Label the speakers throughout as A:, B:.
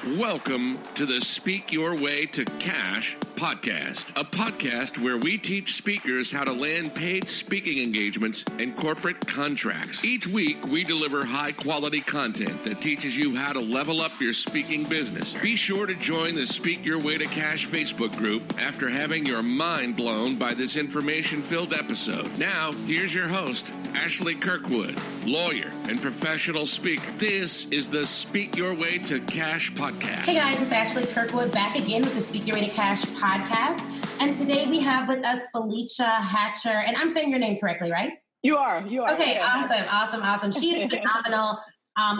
A: Welcome to the Speak Your Way to Cash podcast, a podcast where we teach speakers how to land paid speaking engagements and corporate contracts. Each week, we deliver high-quality content that teaches you how to level up your speaking business. Be sure to join the Speak Your Way to Cash Facebook group after having your mind blown by this information-filled episode. Now, here's your host, Ashley Kirkwood, lawyer and professional speaker. This is the Speak Your Way to Cash podcast.
B: Hey guys, it's Ashley Kirkwood back again with the Speak Your Way to Cash podcast. And today we have with us Felecia Hatcher. And I'm saying your name correctly, right?
C: You are.
B: Okay, awesome. She is phenomenal.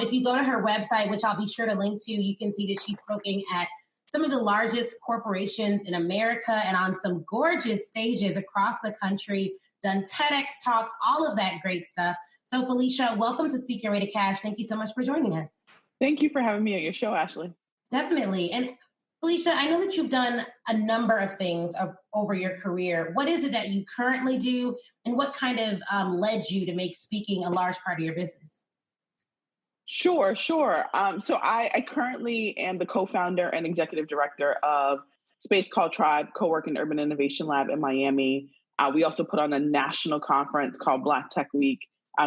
B: If you go to her website, which I'll be sure to link to, you can see that she's spoken at some of the largest corporations in America and on some gorgeous stages across the country, done TEDx talks, all of that great stuff. So Felecia, welcome to Speak Your Way to Cash. Thank you so much for joining us.
C: Thank you for having me on your show, Ashley.
B: Definitely. And Felecia, I know that you've done a number of things over your career. What is it that you currently do, and what kind of led you to make speaking a large part of your business?
C: Sure. So I currently am the co-founder and executive director of a space called Tribe, Co-work and Urban Innovation Lab in Miami. We also put on a national conference called Black Tech Week,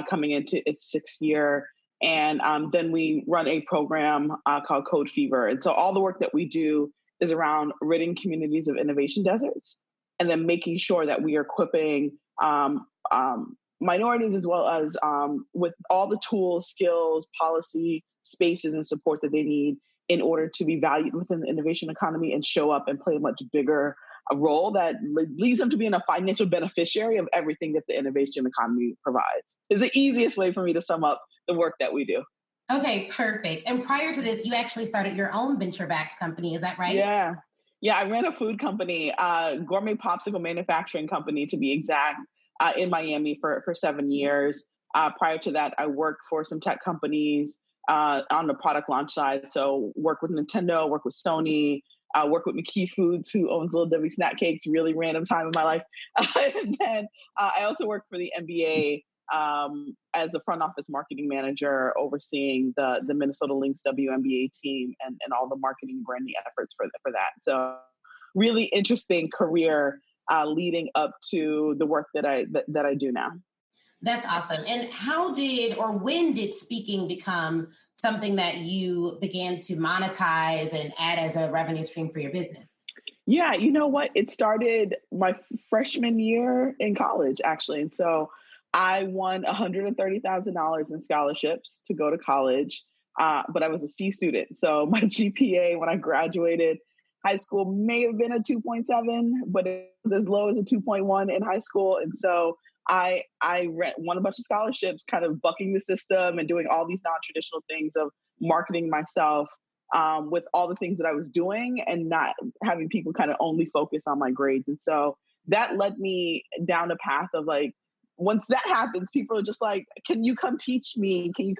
C: coming into its 6th year. And then we run a program called Code Fever. And so all the work that we do is around ridding communities of innovation deserts, and then making sure that we are equipping minorities as well as with all the tools, skills, policy, spaces, and support that they need in order to be valued within the innovation economy and show up and play a much bigger role that leads them to being a financial beneficiary of everything that the innovation economy provides. Is the easiest way for me to sum up the work that we do.
B: Okay, perfect. And prior to this, you actually started your own venture-backed company. Is that right?
C: Yeah, I ran a food company, gourmet popsicle manufacturing company to be exact, in Miami for 7 years. Prior to that, I worked for some tech companies on the product launch side. So work with Nintendo, work with Sony, work with McKee Foods, who owns Little Debbie Snack Cakes, really random time in my life. And then I also worked for the NBA as a front office marketing manager, overseeing the Minnesota Lynx WNBA team and all the marketing branding efforts for that. So really interesting career leading up to the work that I do now.
B: That's awesome. And how did or when did speaking become something that you began to monetize and add as a revenue stream for your business?
C: Yeah, you know what? It started my freshman year in college, actually. And so I won $130,000 in scholarships to go to college, but I was a C student. So my GPA when I graduated high school may have been a 2.7, but it was as low as a 2.1 in high school. And so I won a bunch of scholarships, kind of bucking the system and doing all these non-traditional things of marketing myself with all the things that I was doing and not having people kind of only focus on my grades. And so that led me down a path of like, once that happens, people are just like, can you come teach me? Can you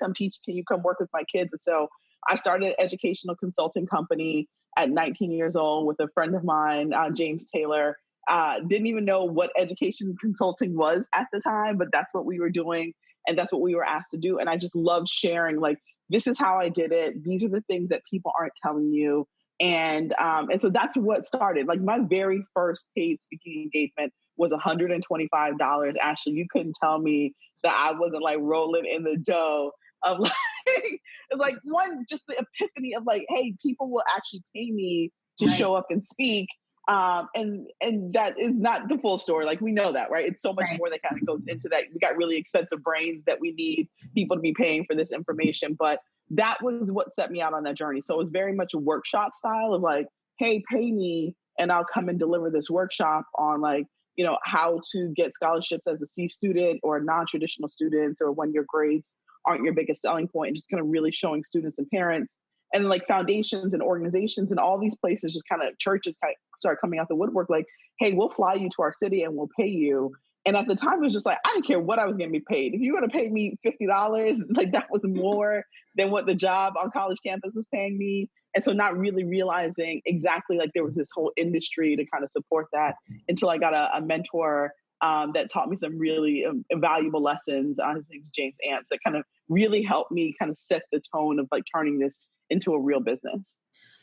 C: come work with my kids? And so I started an educational consulting company at 19 years old with a friend of mine, James Taylor. Didn't even know what education consulting was at the time, but that's what we were doing. And that's what we were asked to do. And I just loved sharing, like, this is how I did it. These are the things that people aren't telling you. And so that's what started. Like my very first paid speaking engagement was $125. Ashley, you couldn't tell me that I wasn't like rolling in the dough of like, it's like just the epiphany of like, hey, people will actually pay me to show up and speak. And that is not the full story. Like we know that, right? It's so much more that kind of goes into that. We got really expensive brains that we need people to be paying for this information. But that was what set me out on that journey. So it was very much a workshop style of like, hey, pay me and I'll come and deliver this workshop on like, you know, how to get scholarships as a C student or non-traditional students, or when your grades aren't your biggest selling point, and just kind of really showing students and parents and like foundations and organizations and all these places, just kind of churches kind of start coming out the woodwork like, hey, we'll fly you to our city and we'll pay you. And at the time, it was just like, I didn't care what I was going to be paid. If you were going to pay me $50, like that was more than what the job on college campus was paying me. And so not really realizing exactly like there was this whole industry to kind of support that until I got a mentor that taught me some really invaluable lessons. His name's James Ants, that kind of really helped me kind of set the tone of like turning this into a real business.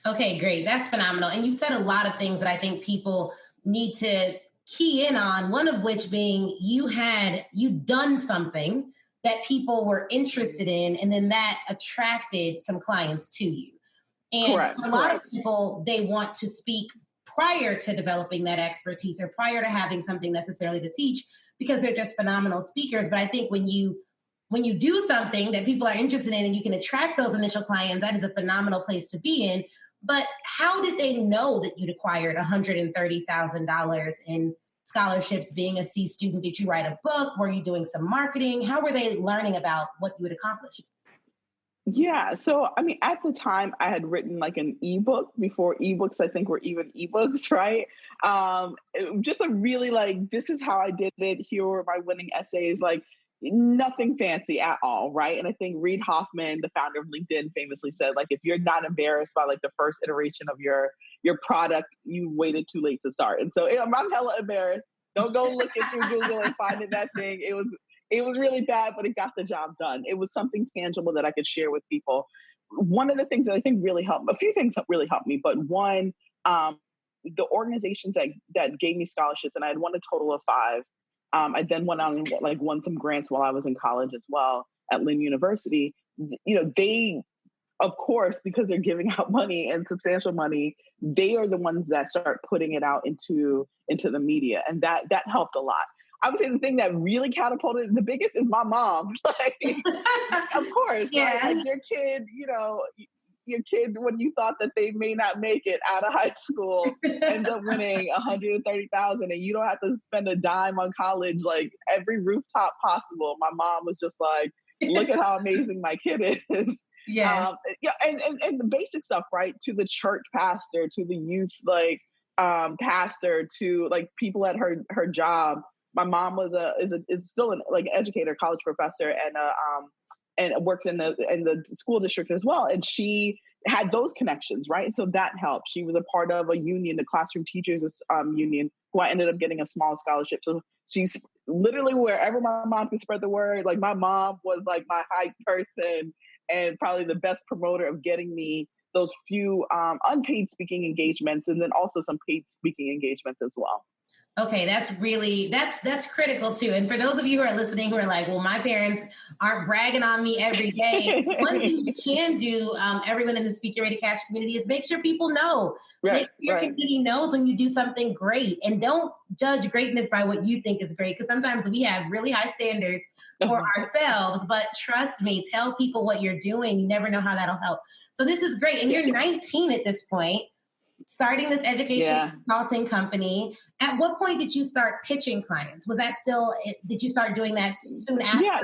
B: Okay, great. That's phenomenal. And you've said a lot of things that I think people need to key in on, one of which being you'd done something that people were interested in, and then that attracted some clients to you. And
C: Correct.
B: a lot of people, they want to speak prior to developing that expertise or prior to having something necessarily to teach because they're just phenomenal speakers. But I think when you do something that people are interested in and you can attract those initial clients, that is a phenomenal place to be in. But how did they know that you'd acquired $130,000 in scholarships being a C student? Did you write a book? Were you doing some marketing? How were they learning about what you had accomplished?
C: Yeah. So, I mean, at the time I had written like an ebook before ebooks, I think were even ebooks, right? Just a really like, this is how I did it. Here were my winning essays, like nothing fancy at all. Right. And I think Reid Hoffman, the founder of LinkedIn, famously said, like, if you're not embarrassed by like the first iteration of your product, you waited too late to start. And so I'm hella embarrassed. Don't go looking through Google and finding that thing. It was really bad, but it got the job done. It was something tangible that I could share with people. One of the things that I think really helped, a few things that really helped me, but one, the organizations that gave me scholarships, and I had won a total of 5. I then went on and like won some grants while I was in college as well at Lynn University. You know, they, of course, because they're giving out money and substantial money, they are the ones that start putting it out into the media, and that helped a lot. I would say the thing that really catapulted the biggest is my mom. Like, of course,
B: Yeah.
C: right? Like your kid, when you thought that they may not make it out of high school, ends up winning $130,000, and you don't have to spend a dime on college, like every rooftop possible. My mom was just like, "Look at how amazing my kid is."
B: Yeah.
C: And the basic stuff, right? To the church pastor, to the youth pastor, to like people at her job. My mom is still an like educator, college professor, and works in the school district as well. And she had those connections, right? So that helped. She was a part of a union, the Classroom Teachers Union, who I ended up getting a small scholarship. So she's literally wherever my mom could spread the word. Like my mom was like my hype person and probably the best promoter of getting me those few unpaid speaking engagements, and then also some paid speaking engagements as well.
B: Okay, that's critical too. And for those of you who are listening who are like, well, my parents aren't bragging on me every day. One thing you can do, everyone in the Speak Ready to Cash community, is make sure people know.
C: Right,
B: make sure your community knows when you do something great. And don't judge greatness by what you think is great, because sometimes we have really high standards for ourselves. But trust me, tell people what you're doing. You never know how that'll help. So this is great. And you're 19 at this point, starting this education consulting company. At what point did you start pitching clients? Was that still, did you start doing that soon after?
C: Yeah,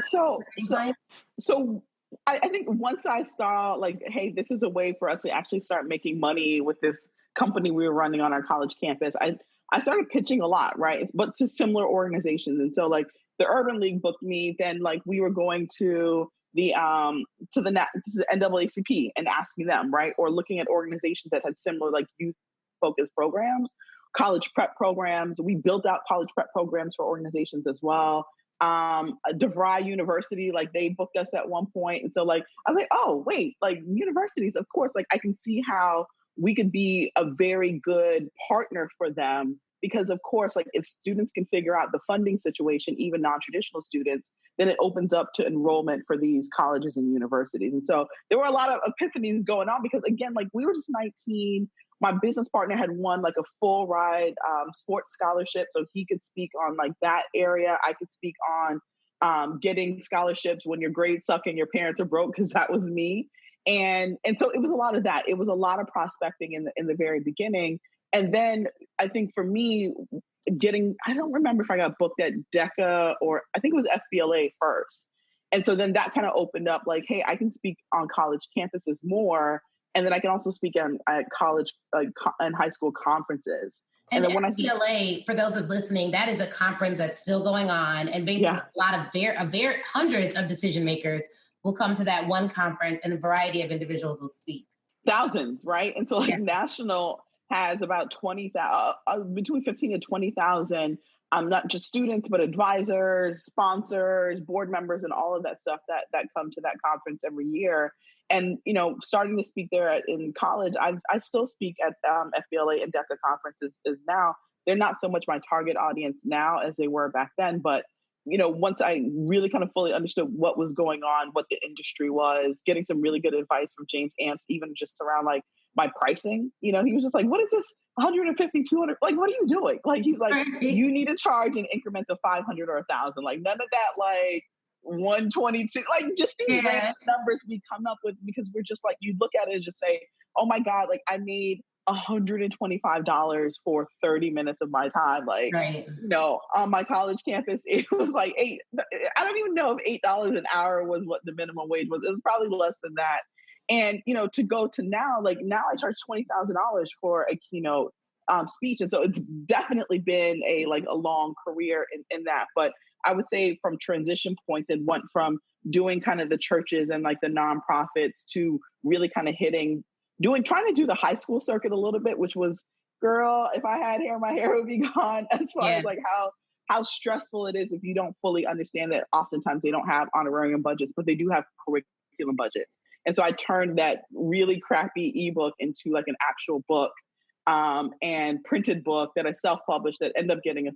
C: so I think once I saw like, hey, this is a way for us to actually start making money with this company we were running on our college campus, I started pitching a lot, right? But to similar organizations. And so like the Urban League booked me, then like we were going to the NAACP and asking them, right? Or looking at organizations that had similar like youth focused programs, college prep programs. We built out college prep programs for organizations as well. DeVry University, like they booked us at one point. And so like, I was like, oh, wait, like universities, of course, like I can see how we could be a very good partner for them. Because of course, like if students can figure out the funding situation, even non-traditional students, then it opens up to enrollment for these colleges and universities. And so there were a lot of epiphanies going on because again, like we were just 19. My business partner had won like a full ride sports scholarship. So he could speak on like that area. I could speak on getting scholarships when your grades suck and your parents are broke, because that was me. And so it was a lot of that. It was a lot of prospecting in the very beginning. And then I think for me, I don't remember if I got booked at DECA or I think it was FBLA first. And so then that kind of opened up like, hey, I can speak on college campuses more. And then I can also speak at college and high school conferences.
B: And
C: then when
B: FBLA, for those of listening, that is a conference that's still going on. And basically a lot of hundreds of decision makers will come to that one conference and a variety of individuals will speak.
C: Thousands, right? And so like national has about 20,000, between 15 and 20,000 not just students, but advisors, sponsors, board members, and all of that stuff that come to that conference every year. And, starting to speak there in college, I still speak at FBLA and DECA conferences is now. They're not so much my target audience now as they were back then, but once I really kind of fully understood what was going on, what the industry was, getting some really good advice from James Amps, even just around like my pricing, he was just like, what is this 150, 200? Like, what are you doing? Like, he was like, you need to charge in increments of 500 or 1,000. Like none of that, like 122, like just these random numbers we come up with, because we're just like, you look at it and just say, oh my God, like I made $125 for 30 minutes of my time. Like, on my college campus, it was like I don't even know if $8 an hour was what the minimum wage was. It was probably less than that. And, to go to now, like now I charge $20,000 for a keynote speech. And so it's definitely been a long career in that. But I would say from transition points, it went from doing kind of the churches and like the nonprofits to really kind of trying to do the high school circuit a little bit, which was, girl, if I had hair, my hair would be gone, as far as like how stressful it is if you don't fully understand that oftentimes they don't have honorarium budgets, but they do have curriculum budgets. And so I turned that really crappy ebook into like an actual book and printed book that I self-published that ended up getting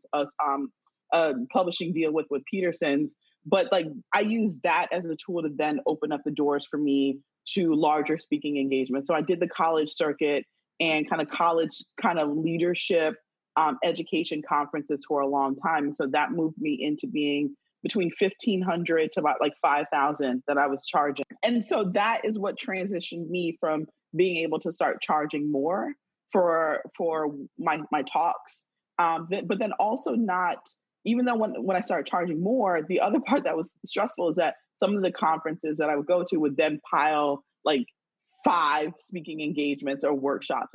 C: a publishing deal with Peterson's. But like I used that as a tool to then open up the doors for me to larger speaking engagements. So I did the college circuit and college leadership education conferences for a long time. So that moved me into being between 1,500 to about like 5,000 that I was charging. And so that is what transitioned me from being able to start charging more for my talks. But then also not, even though when I started charging more, the other part that was stressful is that some of the conferences that I would go to would then pile like 5 speaking engagements or workshops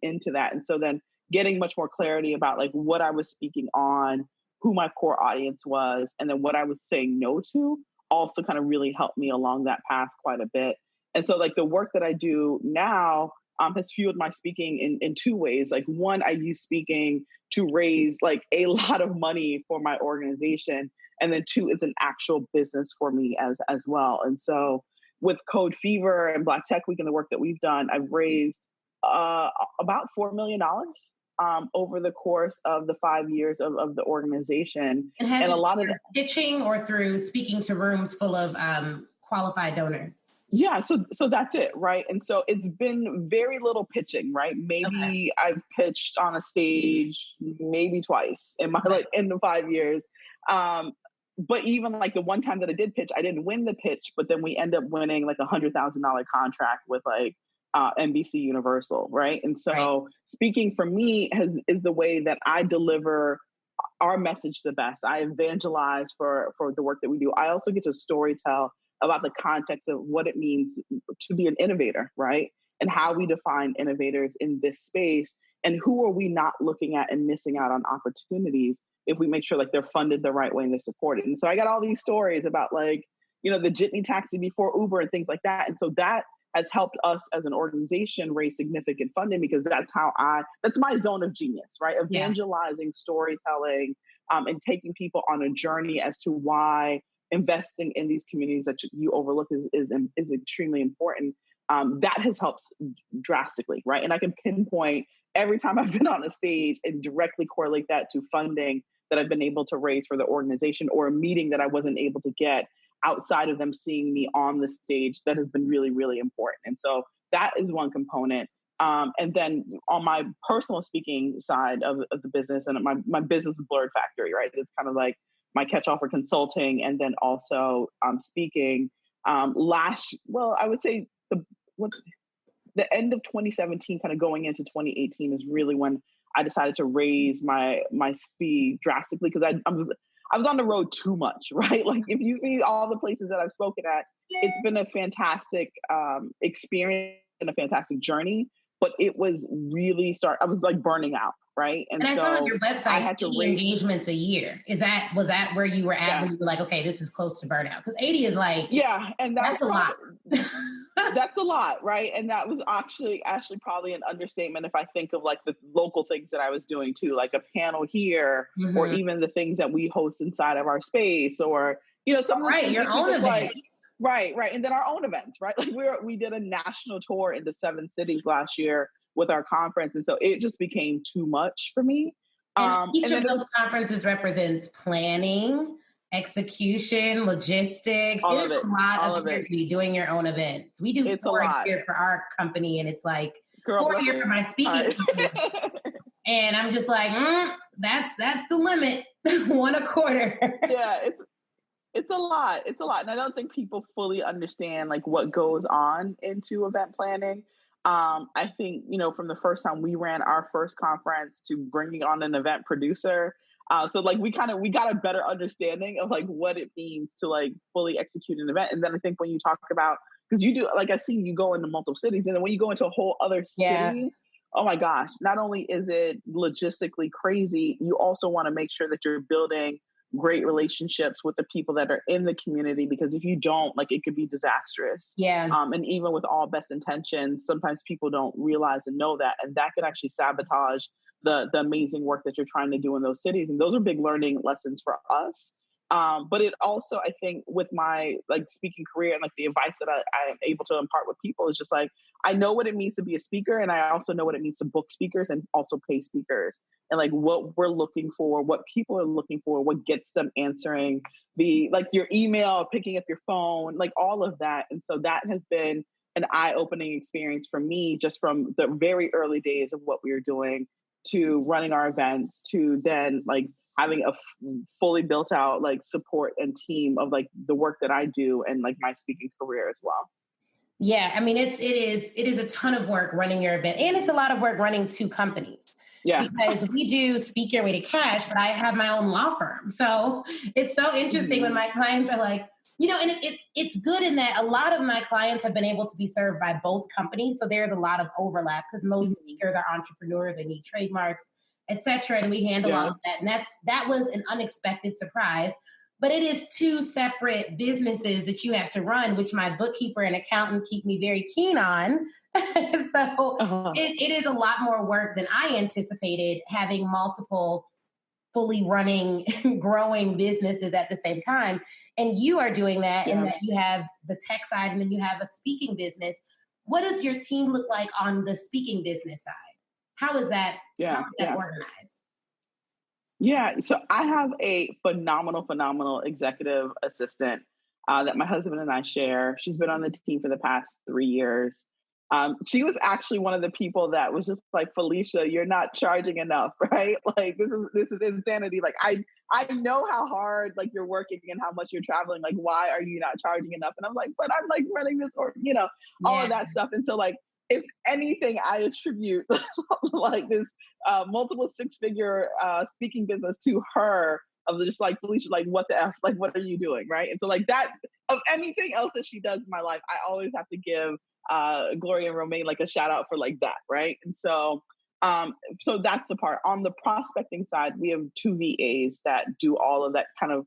C: into that. And so then getting much more clarity about like what I was speaking on, who my core audience was, and then what I was saying no to also kind of really helped me along that path quite a bit. And so like the work that I do now has fueled my speaking in 2 ways. Like one, I use speaking to raise like a lot of money for my organization. And then 2, it's an actual business for me as well. And so with Code Fever and Black Tech Week and the work that we've done, I've raised about $4 million over the course of the 5 years of the organization.
B: And a lot of pitching or through speaking to rooms full of qualified donors.
C: Yeah, so that's it, right? And so it's been very little pitching, right? Maybe I've pitched on a stage maybe twice in my in the 5 years. But even like the one time that I did pitch, I didn't win the pitch, but then we end up winning like $100,000 contract with like NBC Universal, right? And so speaking for me is the way that I deliver our message the best. I evangelize for the work that we do. I also get to storytell about the context of what it means to be an innovator, right? And how we define innovators in this space, and who are we not looking at and missing out on opportunities if we make sure like they're funded the right way and they're supported. And so I got all these stories about like, the jitney taxi before Uber and things like that. And so that has helped us as an organization raise significant funding, because that's my zone of genius, right? Evangelizing, storytelling, and taking people on a journey as to why investing in these communities that you overlook is extremely important. That has helped drastically, right? And I can pinpoint every time I've been on a stage and directly correlate that to funding that I've been able to raise for the organization, or a meeting that I wasn't able to get outside of them seeing me on the stage. That has been really, really important. And so that is one component. And then on my personal speaking side of the business, and my business Blurred Factory, right? It's kind of like my catch-all for consulting, and then also speaking. I would say the end of 2017, kind of going into 2018, is really when I decided to raise my fee drastically, because I was on the road too much, right? Like if you see all the places that I've spoken at, it's been a fantastic experience and a fantastic journey, but it was really I was like burning out, right?
B: And I saw on your website,
C: I had to
B: 80 engagements a year. Was that where you were at when you were like, okay, this is close to burnout? Because 80 is like,
C: and
B: that's a lot.
C: That's a lot, right? And that was actually probably an understatement if I think of like the local things that I was doing too, like a panel here, or even the things that we host inside of our space, or some of the things
B: your own events.
C: Like, right, and then our own events, right? Like we did a national tour into 7 cities last year with our conference, and so it just became too much for me.
B: And each of those conferences represents planning, execution, logistics.
C: All
B: There's
C: of it.
B: a lot of energy doing your own events. We do 4 a year for our company, and it's like 4 a year for my speaking company. And I'm just like, that's the limit. 1 a quarter.
C: Yeah, it's a lot. It's a lot. And I don't think people fully understand like what goes on into event planning. I think, from the first time we ran our first conference to bringing on an event producer. So like we got a better understanding of like what it means to like fully execute an event. And then I think when you talk about, because you do, like I've seen you go into multiple cities, and then when you go into a whole other city, oh my gosh, not only is it logistically crazy, you also want to make sure that you're building great relationships with the people that are in the community, because if you don't, like, it could be disastrous. And even with all best intentions, sometimes people don't realize and know that, and that could actually sabotage the amazing work that you're trying to do in those cities. And those are big learning lessons for us. But it also, I think, with my like speaking career and like the advice that I am able to impart with people is just like, I know what it means to be a speaker, and I also know what it means to book speakers and also pay speakers, and like what we're looking for, what people are looking for, what gets them answering your email, picking up your phone, like all of that. And so that has been an eye-opening experience for me, just from the very early days of what we were doing to running our events to then like having a fully built out like support and team of like the work that I do and like my speaking career as well.
B: Yeah, I mean, it is a ton of work running your event, and it's a lot of work running 2 companies. Yeah, because we do Speak Your Way to Cash, but I have my own law firm. So it's so interesting when my clients are like, and it's good in that a lot of my clients have been able to be served by both companies. So there's a lot of overlap because most speakers are entrepreneurs, they need trademarks, et cetera, and we handle all of that. And that was an unexpected surprise. But it is 2 separate businesses that you have to run, which my bookkeeper and accountant keep me very keen on. So it is a lot more work than I anticipated, having multiple fully running, growing businesses at the same time. And you are doing that in that you have the tech side and then you have a speaking business. What does your team look like on the speaking business side? How is that organized?
C: Yeah, so I have a phenomenal executive assistant that my husband and I share. She's been on the team for the past 3 years. She was actually one of the people that was just like, Felicia, you're not charging enough, right? Like this is insanity. Like I know how hard like you're working and how much you're traveling. Like, why are you not charging enough? And I'm like, but I'm like running this, or all of that stuff. And so like, if anything, I attribute like this multiple 6-figure speaking business to her, of just like, Felicia, like what the F, like what are you doing, right? And so like that, of anything else that she does in my life, I always have to give Gloria and Romaine like a shout out for like that, right? And so so that's the part. On the prospecting side, we have 2 VAs that do all of that kind of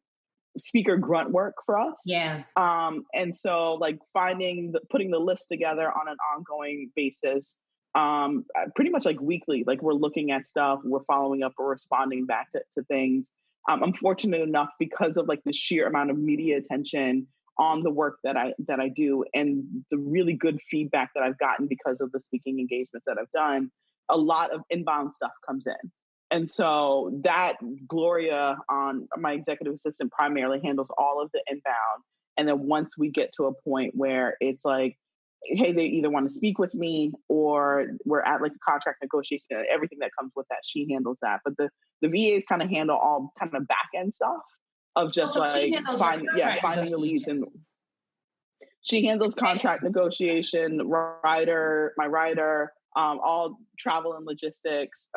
C: speaker grunt work for us. And so like putting the list together on an ongoing basis, pretty much like weekly, like we're looking at stuff, we're following up or responding back to things. I'm fortunate enough because of like the sheer amount of media attention on the work that I do and the really good feedback that I've gotten because of the speaking engagements that I've done, a lot of inbound stuff comes in. And so that Gloria, on my executive assistant, primarily handles all of the inbound. And then once we get to a point where it's like, hey, they either want to speak with me or we're at like a contract negotiation, everything that comes with that, she handles that. But the VAs kind of handle all kind of back end stuff of just finding the leads. And she handles contract negotiation, my writer, all travel and logistics,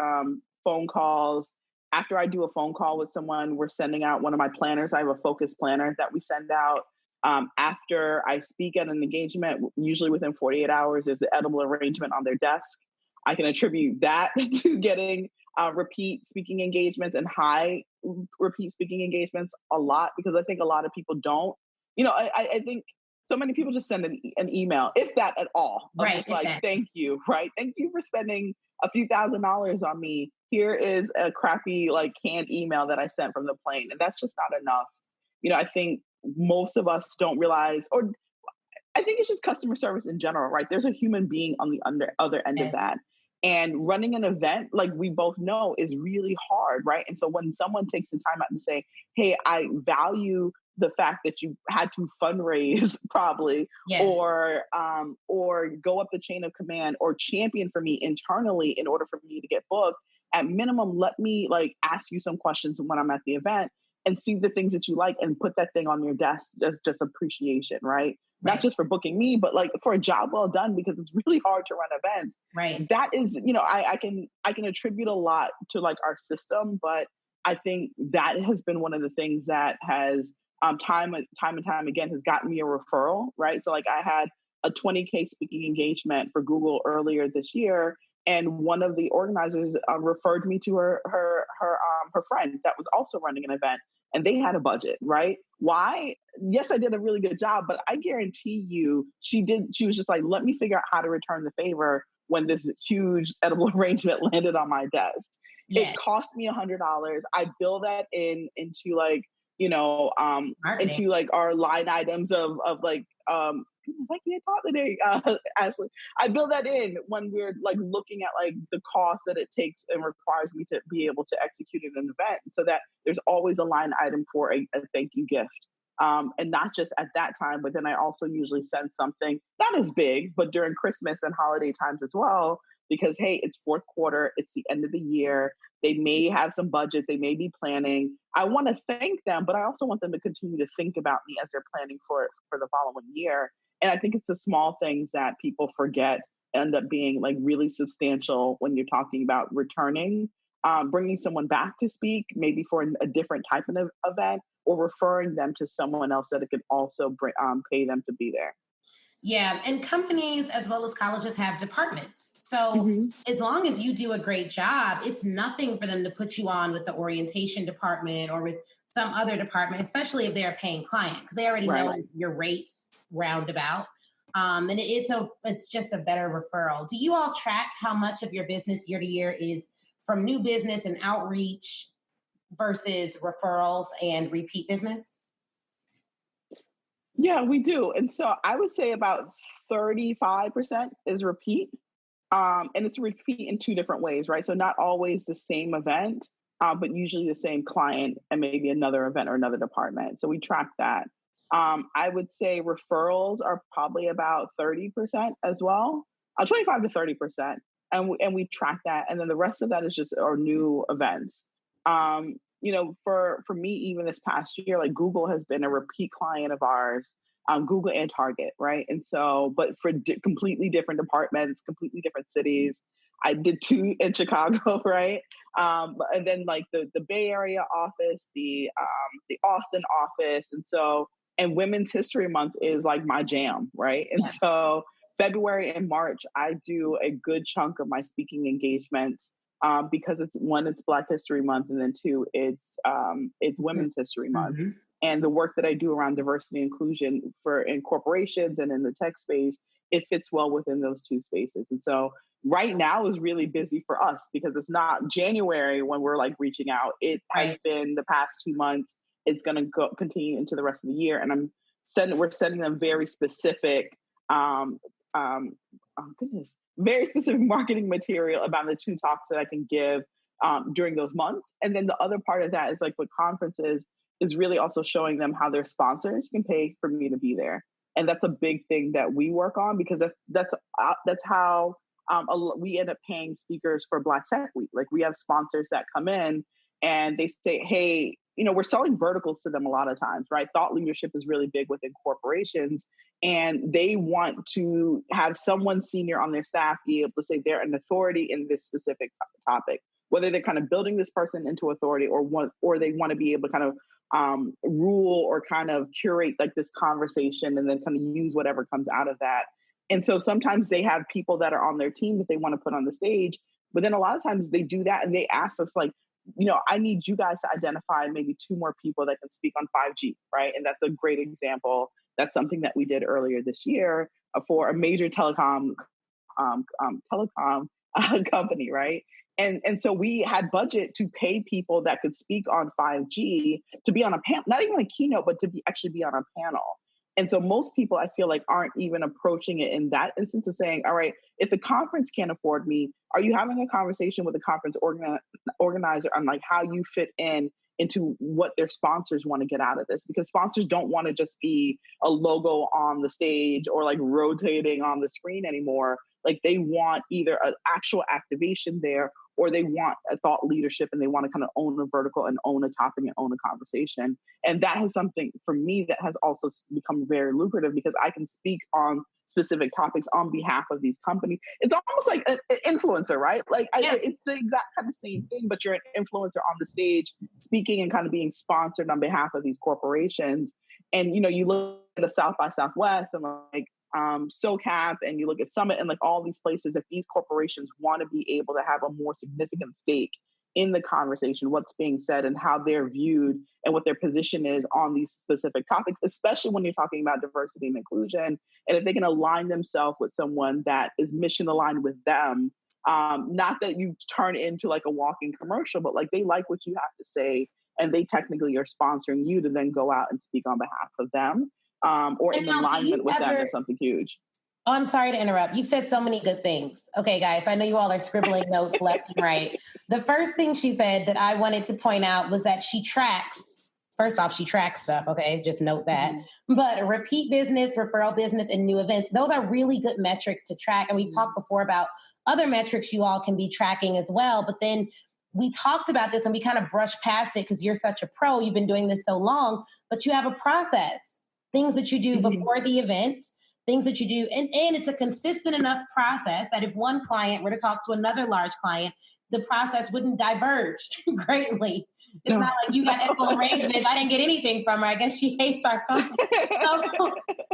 C: phone calls. After I do a phone call with someone, we're sending out one of my planners. I have a focus planner that we send out. After I speak at an engagement, usually within 48 hours, there's an edible arrangement on their desk. I can attribute that to getting repeat speaking engagements and high repeat speaking engagements a lot, because I think a lot of people don't. I think so many people just send an email, if that at all.
B: Right.
C: Just like, thank you, right? Thank you for spending a few $1,000s on me. Here is a crappy canned email that I sent from the plane. And that's just not enough. I think most of us don't realize, or I think it's just customer service in general, right? There's a human being on the other end of that. And running an event, like we both know, is really hard, right? And so when someone takes the time out to say, hey, I value the fact that you had to fundraise probably, or go up the chain of command or champion for me internally in order for me to get booked, at minimum, let me ask you some questions when I'm at the event and see the things that you like and put that thing on your desk as just appreciation, right? Not just for booking me, but for a job well done, because it's really hard to run events.
B: Right.
C: That is, I can attribute a lot to our system, but I think that has been one of the things that has time and time again has gotten me a referral, right? So I had a 20K speaking engagement for Google earlier this year, and one of the organizers referred me to her friend that was also running an event. And they had a budget, right? Why? Yes, I did a really good job, but I guarantee you she was just like, let me figure out how to return the favor when this huge edible arrangement landed on my desk. Yeah. It cost me $100. I bill that into our line items of people's like, yeah, talk today, Ashley. I build that in when we're looking at the cost that it takes and requires me to be able to execute an event, so that there's always a line item for a thank you gift. And not just at that time, but then I also usually send something not as big, but during Christmas and holiday times as well, because hey, it's fourth quarter, it's the end of the year. They may have some budget, they may be planning. I want to thank them, but I also want them to continue to think about me as they're planning for the following year. And I think it's the small things that people forget end up being really substantial when you're talking about returning, bringing someone back to speak, maybe for a different type of event, or referring them to someone else that it could also pay them to be there.
B: Yeah, and companies as well as colleges have departments. So as long as you do a great job, it's nothing for them to put you on with the orientation department or with some other department, especially if they're a paying client, because they already know your rates roundabout. And it's just a better referral. Do you all track how much of your business year to year is from new business and outreach versus referrals and repeat business?
C: Yeah, we do. And so I would say about 35% is repeat. And it's repeat in two different ways, right? So not always the same event, but usually the same client and maybe another event or another department. So we track that. I would say referrals are probably about 30% as well, 25 to 30%. And we track that. And then the rest of that is just our new events. For me, even this past year, Google has been a repeat client of ours, Google and Target, right? And so, but for completely different departments, completely different cities. I did 2 in Chicago, right? And then the Bay Area office, the Austin office. And so, and Women's History Month is my jam, right? And so February and March, I do a good chunk of my speaking engagements because it's Black History Month, and then 2, it's Women's History Month. And the work that I do around diversity and inclusion in corporations and in the tech space, it fits well within those 2 spaces. And so right now is really busy for us because it's not January when we're reaching out. It has been the past 2 months. It's going to continue into the rest of the year. And we're sending them very specific, very specific marketing material about the 2 talks that I can give during those months. And then the other part of that is with conferences is really also showing them how their sponsors can pay for me to be there. And that's a big thing that we work on, because that's how we end up paying speakers for Black Tech Week. We have sponsors that come in and they say, hey, we're selling verticals to them a lot of times, right? Thought leadership is really big within corporations, and they want to have someone senior on their staff be able to say they're an authority in this specific topic, whether they're kind of building this person into authority or they want to be able to kind of rule or kind of curate this conversation and then kind of use whatever comes out of that. And so sometimes they have people that are on their team that they want to put on the stage, But then a lot of times they do that and they ask us like, I need you guys to identify maybe 2 more people that can speak on 5G, right? And that's a great example. That's something that we did earlier this year for a major telecom company, right? And so we had budget to pay people that could speak on 5G to be on a panel, not even a keynote, but to actually be on a panel. And so most people, I feel like, aren't even approaching it in that instance of saying, all right, if the conference can't afford me, are you having a conversation with the conference organizer on like how you fit into what their sponsors want to get out of this? Because sponsors don't want to just be a logo on the stage or like rotating on the screen anymore. Like they want either an actual activation there, or they want a thought leadership and they want to kind of own a vertical and own a topic and own a conversation. And that has something for me that has also become very lucrative because I can speak on specific topics on behalf of these companies. It's almost like an influencer, right? Like it's the exact kind of same thing, but you're an influencer on the stage speaking and kind of being sponsored on behalf of these corporations. And, you look at a South by Southwest and like, SoCap, and you look at Summit and like all these places that these corporations want to be able to have a more significant stake in the conversation, what's being said and how they're viewed and what their position is on these specific topics, especially when you're talking about diversity and inclusion. And if they can align themselves with someone that is mission aligned with them, not that you turn into like a walking commercial, but like they like what you have to say and they technically are sponsoring you to then go out and speak on behalf of them. Or in alignment with them is something huge.
B: Oh, I'm sorry to interrupt. You've said so many good things. Okay, guys, so I know you all are scribbling notes left and right. The first thing she said that I wanted to point out was that she tracks stuff, okay? Just note that. Mm-hmm. But repeat business, referral business, and new events, those are really good metrics to track. And we've talked before about other metrics you all can be tracking as well. But then we talked about this and we kind of brushed past it because you're such a pro. You've been doing this so long, but you have a process. Things that you do before the event, things that you do. And it's a consistent enough process that if one client were to talk to another large client, the process wouldn't diverge greatly. It's not like you got equal arrangements. I didn't get anything from her. I guess she hates our company.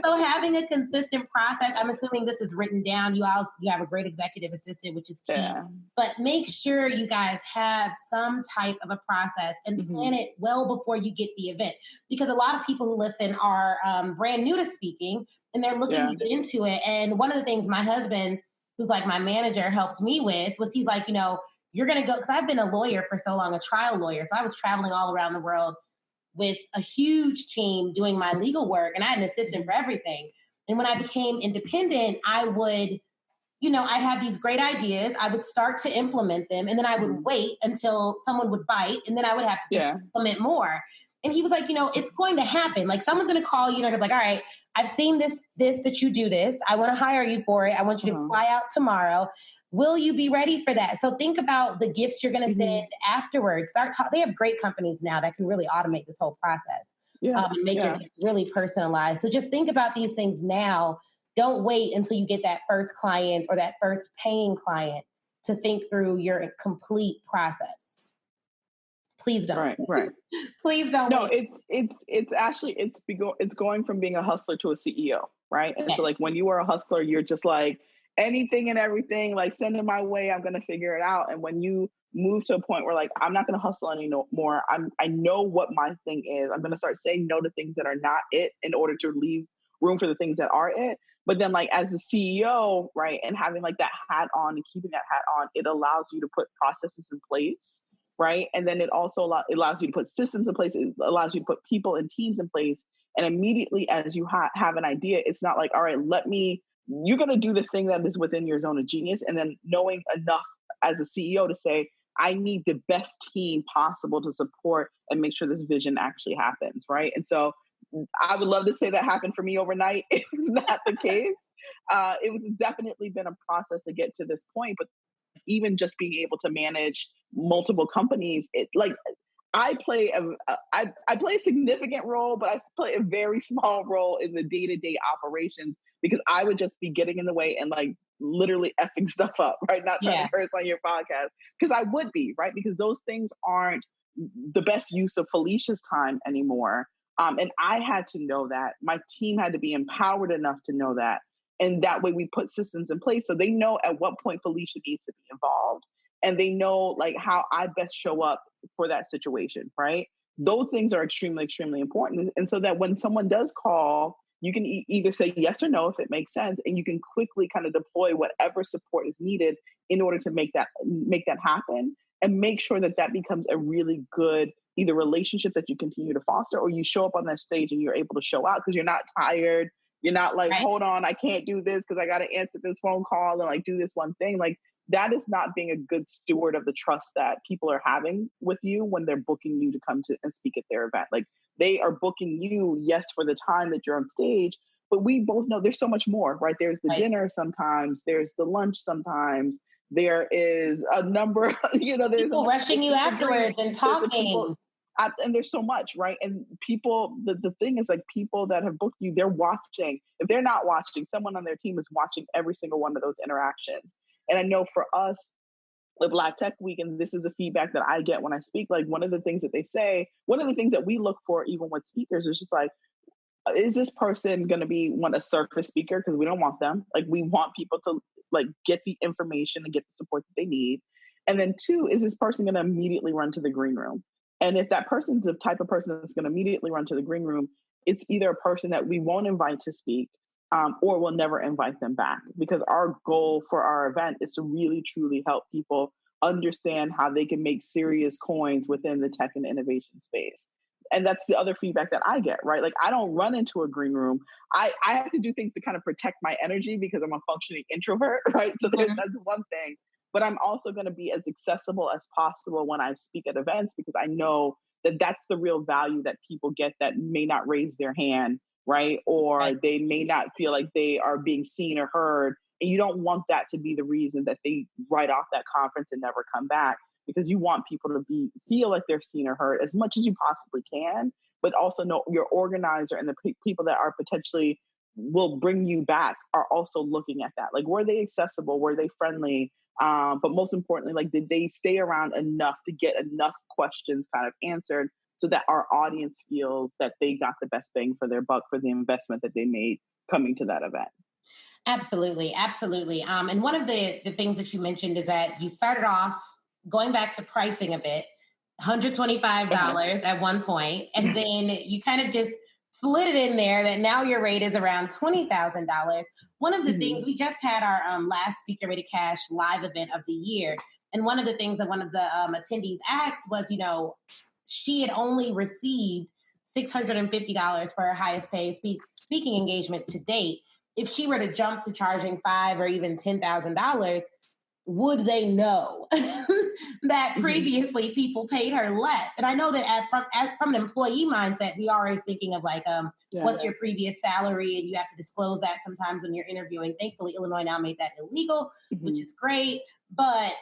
B: So having a consistent process, I'm assuming this is written down. You have a great executive assistant, which is key. Yeah. But make sure you guys have some type of a process and plan it well before you get the event. Because a lot of people who listen are brand new to speaking and they're looking to get into it. And one of the things my husband, who's like my manager, helped me with was he's like, you're going to go, because I've been a lawyer for so long, a trial lawyer. So I was traveling all around the world with a huge team doing my legal work, and I had an assistant for everything. And when I became independent, I would, I'd have these great ideas. I would start to implement them, and then I would wait until someone would bite, and then I would have to implement more. And he was like, it's going to happen. Like someone's going to call you, they're going to be like, all right, I've seen this, that you do this. I want to hire you for it. I want you to fly out tomorrow. Will you be ready for that? So think about the gifts you're going to send afterwards. They have great companies now that can really automate this whole process and make it really personalized. So just think about these things now. Don't wait until you get that first client or that first paying client to think through your complete process. Please don't.
C: Right.
B: Please don't.
C: No, it's actually, it's going from being a hustler to a CEO, right? And so like when you are a hustler, you're just like, anything and everything, like send it my way, I'm going to figure it out. And when you move to a point where like, I'm not going to hustle anymore, I know what my thing is. I'm going to start saying no to things that are not it in order to leave room for the things that are it. But then like as the CEO, right, and having like that hat on and keeping that hat on, it allows you to put processes in place, right? And then it also allows you to put systems in place. It allows you to put people and teams in place. And immediately as you have an idea, it's not like, all right, you're going to do the thing that is within your zone of genius. And then knowing enough as a CEO to say, I need the best team possible to support and make sure this vision actually happens. Right. And so I would love to say that happened for me overnight. It's not the case. It was definitely been a process to get to this point, but even just being able to manage multiple companies, I play a significant role, but I play a very small role in the day-to-day operations because I would just be getting in the way and like literally effing stuff up, right? Not trying to curse on your podcast because I would be, right? Because those things aren't the best use of Felicia's time anymore. And I had to know that. My team had to be empowered enough to know that. And that way we put systems in place so they know at what point Felicia needs to be involved. and they know like how I best show up for that situation, right? Those things are extremely, extremely important. And so that when someone does call, you can either say yes or no if it makes sense, and you can quickly kind of deploy whatever support is needed in order to make that happen, and make sure that that becomes a really good either relationship that you continue to foster, or you show up on that stage and you're able to show out because you're not tired. You're not like,
B: Right.
C: hold on, I can't do this because I got to answer this phone call and like do this one thing. Like that is not being a good steward of the trust that people are having with you when they're booking you to come to and speak at their event. Like they are booking you, yes, for the time that you're on stage, but we both know there's so much more, right? There's the
B: Right.
C: dinner sometimes, there's the lunch sometimes, there is a number, there's
B: people rushing you afterwards and talking.
C: And there's so much, right? And people, the thing is like people that have booked you, they're watching. If they're not watching, someone on their team is watching every single one of those interactions. And I know for us with Black Tech Week, and this is the feedback that I get when I speak, like one of the things that they say, one of the things that we look for even with speakers is just like, is this person going to want a surface speaker? Because we don't want them. Like we want people to like get the information and get the support that they need. And then two, is this person going to immediately run to the green room? And if that person's the type of person that's going to immediately run to the green room, it's either a person that we won't invite to speak or we'll never invite them back. Because our goal for our event is to really, truly help people understand how they can make serious coins within the tech and innovation space. And that's the other feedback that I get, right? Like I don't run into a green room. I have to do things to kind of protect my energy because I'm a functioning introvert, right? So that's one thing. But I'm also going to be as accessible as possible when I speak at events because I know that that's the real value that people get that may not raise their hand, right? Or they may not feel like they are being seen or heard. And you don't want that to be the reason that they write off that conference and never come back, because you want people to feel like they're seen or heard as much as you possibly can, but also know your organizer and the people that are potentially will bring you back are also looking at that. Like, were they accessible? Were they friendly? But most importantly, like, did they stay around enough to get enough questions kind of answered so that our audience feels that they got the best bang for their buck for the investment that they made coming to that event?
B: Absolutely. Absolutely. And one of the things that you mentioned is that you started off going back to pricing a bit, $125 at one point, and then you kind of just slid it in there that now your rate is around $20,000. One of the things, we just had our last Speaker Ready Cash live event of the year. And one of the things that one of the attendees asked was, she had only received $650 for her highest paid speaking engagement to date. If she were to jump to charging $5,000 or even $10,000, would they know that previously people paid her less? And I know that from an employee mindset, we are always thinking of like, what's your previous salary? And you have to disclose that sometimes when you're interviewing. Thankfully, Illinois now made that illegal, which is great. But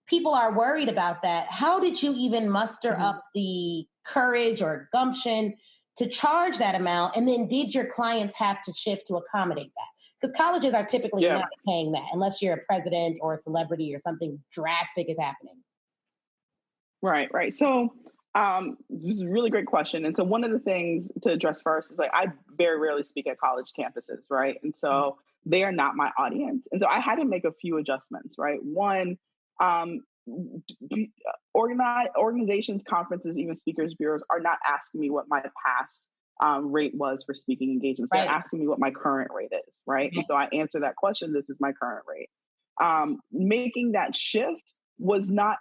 B: people are worried about that. How did you even muster up the courage or gumption to charge that amount? And then did your clients have to shift to accommodate that? Because colleges are typically not paying that unless you're a president or a celebrity or something drastic is happening.
C: Right. So this is a really great question. And so one of the things to address first is like, I very rarely speak at college campuses, right? And so they are not my audience. And so I had to make a few adjustments, right? One, organizations, conferences, even speakers bureaus are not asking me what my past rate was for speaking engagements. They're asking me what my current rate is, right? And so I answer that question, this is my current rate. Making that shift was not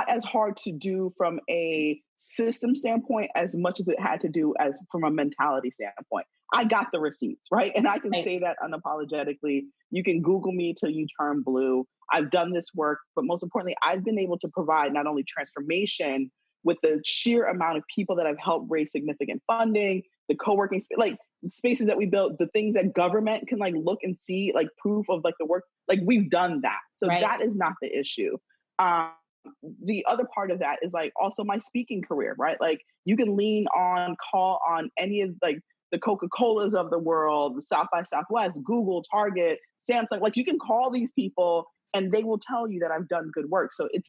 C: as hard to do from a system standpoint as much as it had to do as from a mentality standpoint. I got the receipts, right? And I can say that unapologetically. You can Google me till you turn blue. I've done this work, but most importantly, I've been able to provide not only transformation with the sheer amount of people that have helped raise significant funding, the co-working spaces that we built, the things that government can like look and see, like proof of like the work, like we've done that. So that is not the issue. The other part of that is like also my speaking career, right? Like you can call on any of like the Coca-Colas of the world, the South by Southwest, Google, Target, Samsung, like you can call these people and they will tell you that I've done good work. So it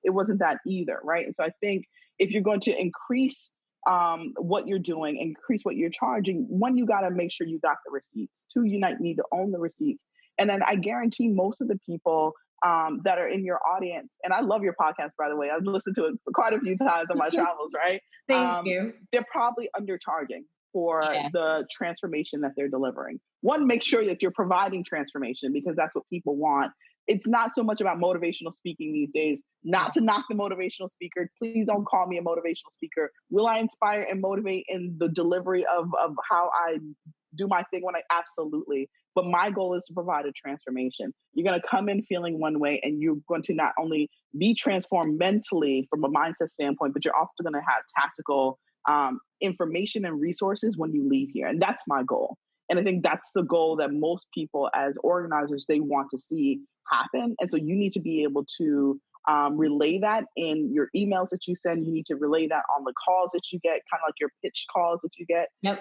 C: wasn't that either, right? And so I think if you're going to increase what you're doing, increase what you're charging, one, you got to make sure you got the receipts. Two, you might need to own the receipts. And then I guarantee most of the people that are in your audience. And I love your podcast, by the way. I've listened to it quite a few times on my travels, right?
B: Thank you.
C: They're probably undercharging for the transformation that they're delivering. One, make sure that you're providing transformation because that's what people want. It's not so much about motivational speaking these days, not to knock the motivational speaker. Please don't call me a motivational speaker. Will I inspire and motivate in the delivery of how I do my thing when absolutely. But my goal is to provide a transformation. You're going to come in feeling one way and you're going to not only be transformed mentally from a mindset standpoint, but you're also going to have tactical information and resources when you leave here. And that's my goal. And I think that's the goal that most people as organizers, they want to see happen. And so you need to be able to relay that in your emails that you send. You need to relay that on the calls that you get, kind of like your pitch calls that you get.
B: Yep.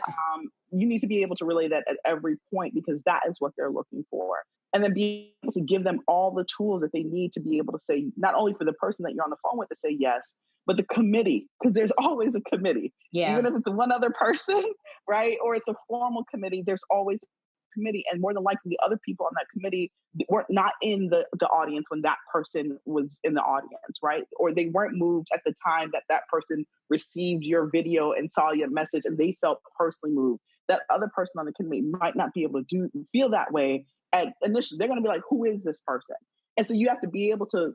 C: You need to be able to relay that at every point because that is what they're looking for. And then be able to give them all the tools that they need to be able to say, not only for the person that you're on the phone with to say yes, but the committee, because there's always a committee.
B: Yeah.
C: Even if it's one other person, right? Or it's a formal committee, there's always a committee. And more than likely, the other people on that committee were not in the audience when that person was in the audience, right? Or they weren't moved at the time that that person received your video and saw your message and they felt personally moved. That other person on the committee might not be able to feel that way. And initially, they're going to be like, who is this person? And so you have to be able to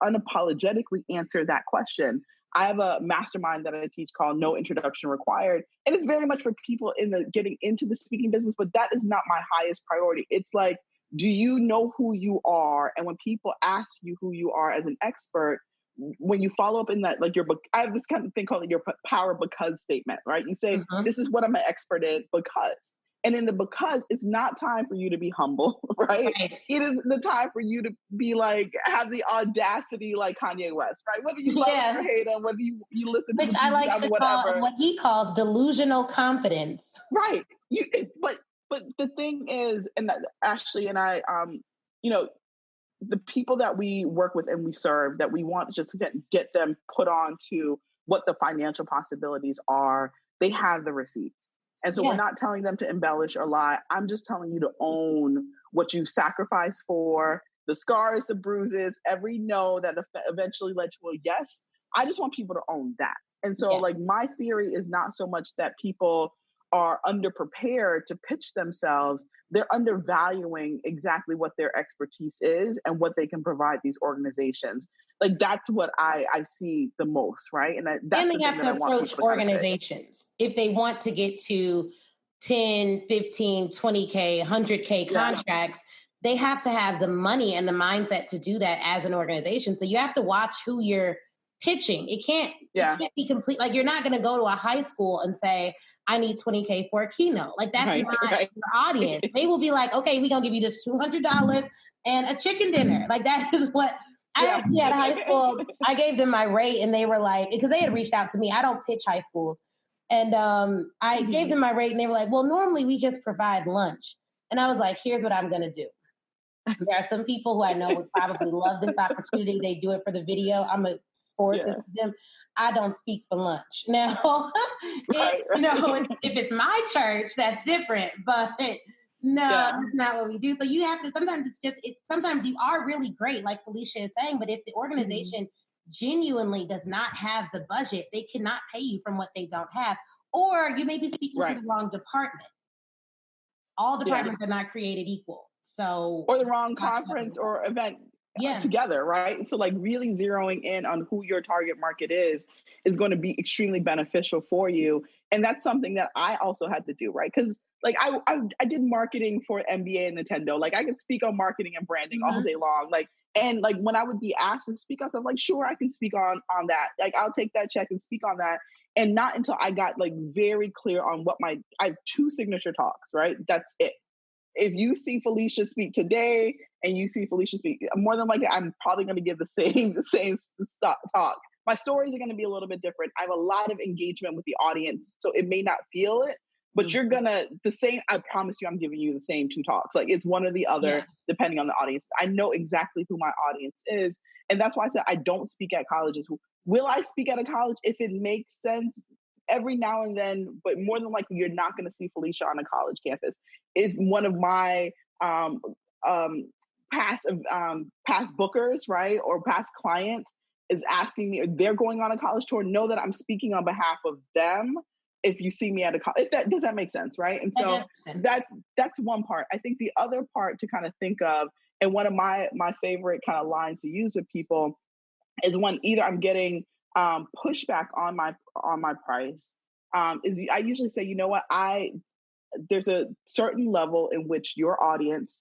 C: unapologetically answer that question. I have a mastermind that I teach called No Introduction Required. And it's very much for people in the getting into the speaking business, but that is not my highest priority. It's like, do you know who you are? And when people ask you who you are as an expert, when you follow up in that, like I have this kind of thing called your power because statement, right? You say, this is what I'm an expert in because. And in the because, it's not time for you to be humble, right? It is the time for you to be like, have the audacity like Kanye West, right? Whether you love him or hate him, whether you listen to
B: which I like to call what he calls delusional confidence.
C: Right. But the thing is, and Ashley and I, the people that we work with and we serve, that we want just to get them put on to what the financial possibilities are, they have the receipts. And so we're not telling them to embellish or lie. I'm just telling you to own what you sacrificed for, the scars, the bruises, every no that eventually led to a yes. I just want people to own that. And so like my theory is not so much that people are underprepared to pitch themselves. They're undervaluing exactly what their expertise is and what they can provide these organizations. Like that's what I see the most, right? And
B: they have to approach organizations if they want to get to 10, 15, 20K, 100K contracts. They have to have the money and the mindset to do that as an organization. So you have to watch who you're pitching. It can't be complete. Like you're not going to go to a high school and say, I need 20K for a keynote. Like that's not your audience. They will be like, okay, we're going to give you this $200 and a chicken dinner. Like that is what I actually at high school, I gave them my rate and they were like, because they had reached out to me. I don't pitch high schools. And I gave them my rate and they were like, well, normally we just provide lunch. And I was like, here's what I'm going to do. There are some people who I know would probably love this opportunity. They do it for the video. I'm going to forward this to them. I don't speak for lunch. Now, if it's my church, that's different. But no, that's not what we do. So you have to, sometimes you are really great, like Felicia is saying, but if the organization genuinely does not have the budget, they cannot pay you from what they don't have. Or you may be speaking to the wrong department. All departments are not created equal. So,
C: or the wrong conference or event together, right? So like really zeroing in on who your target market is going to be extremely beneficial for you. And that's something that I also had to do, right? Because like I did marketing for NBA and Nintendo. Like I could speak on marketing and branding all day long. And when I would be asked to speak on stuff, like, sure, I can speak on that. Like I'll take that check and speak on that. And not until I got like very clear on what I have 2 signature talks, right? That's it. If you see Felicia speak today and you see Felicia speak, more than likely, I'm probably going to give the same talk. My stories are going to be a little bit different. I have a lot of engagement with the audience, so it may not feel it, but you're going to, I promise you, I'm giving you the same 2 talks. Like it's one or the other, depending on the audience. I know exactly who my audience is. And that's why I said I don't speak at colleges. Will I speak at a college if it makes sense? Every now and then, but more than likely, you're not going to see Felicia on a college campus. It's one of my past bookers, right, or past clients is asking me, they're going on a college tour, know that I'm speaking on behalf of them. If you see me at a college, does that make sense, right? And so that's one part. I think the other part to kind of think of, and one of my favorite kind of lines to use with people is when either I'm getting pushback on my price, is I usually say, you know what, there's a certain level in which your audience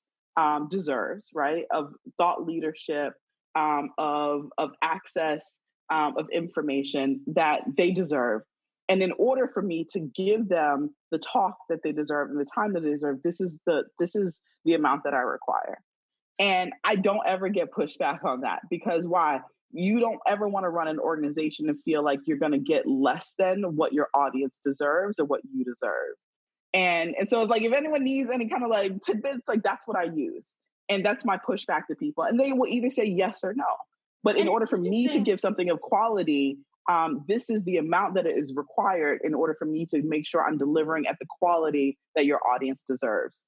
C: deserves, right, of thought leadership, of access, of information that they deserve. And in order for me to give them the talk that they deserve and the time that they deserve, this is the amount that I require. And I don't ever get pushback on that, because why? You don't ever want to run an organization and feel like you're going to get less than what your audience deserves or what you deserve. And so it's like, if anyone needs any kind of like tidbits, like that's what I use. And that's my pushback to people. And they will either say yes or no. But in order for me to give something of quality, this is the amount that is required in order for me to make sure I'm delivering at the quality that your audience deserves.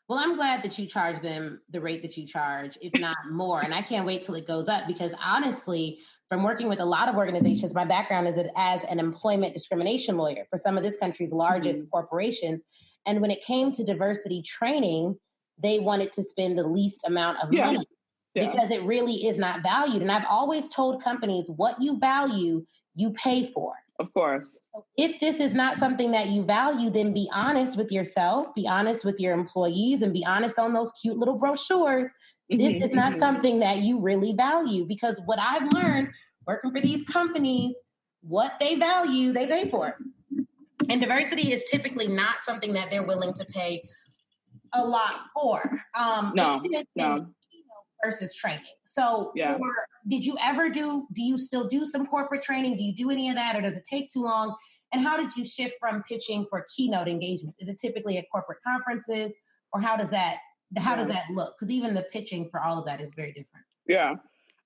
B: Well, I'm glad that you charge them the rate that you charge, if not more. And I can't wait till it goes up, because honestly, from working with a lot of organizations, my background is as an employment discrimination lawyer for some of this country's largest corporations. And when it came to diversity training, they wanted to spend the least amount of money because it really is not valued. And I've always told companies, what you value, you pay for.
C: Of course.
B: If this is not something that you value, then be honest with yourself, be honest with your employees, and be honest on those cute little brochures. This is not something that you really value, because what I've learned working for these companies, what they value, they pay for it. And diversity is typically not something that they're willing to pay a lot for.
C: No.
B: Versus training. So did you ever do you still do some corporate training? Do you do any of that, or does it take too long? And how did you shift from pitching for keynote engagements? Is it typically at corporate conferences, or how does that look? Because even the pitching for all of that is very different.
C: Yeah.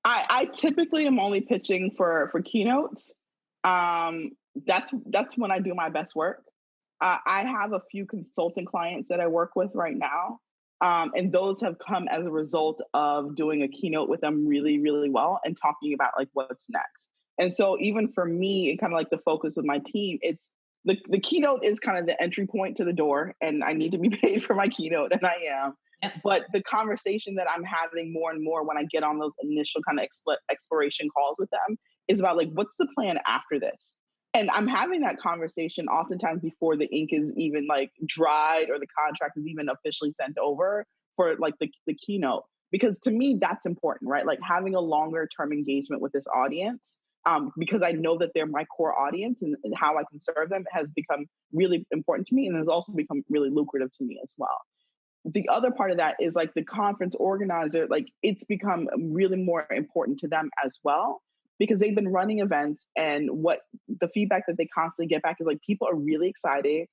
C: I typically am only pitching for keynotes. That's when I do my best work. I have a few consultant clients that I work with right now. And those have come as a result of doing a keynote with them really, really well and talking about like what's next. And so even for me, and kind of like the focus of my team, it's the keynote is kind of the entry point to the door, and I need to be paid for my keynote, and I am. Yep. But the conversation that I'm having more and more when I get on those initial kind of exploration calls with them is about like, what's the plan after this? And I'm having that conversation oftentimes before the ink is even like dried or the contract is even officially sent over for like the keynote. Because to me, that's important, right? Like having a longer term engagement with this audience, because I know that they're my core audience, and how I can serve them has become really important to me, and has also become really lucrative to me as well. The other part of that is like the conference organizer, like it's become really more important to them as well, because they've been running events, and what the feedback that they constantly get back is like, people are really excited.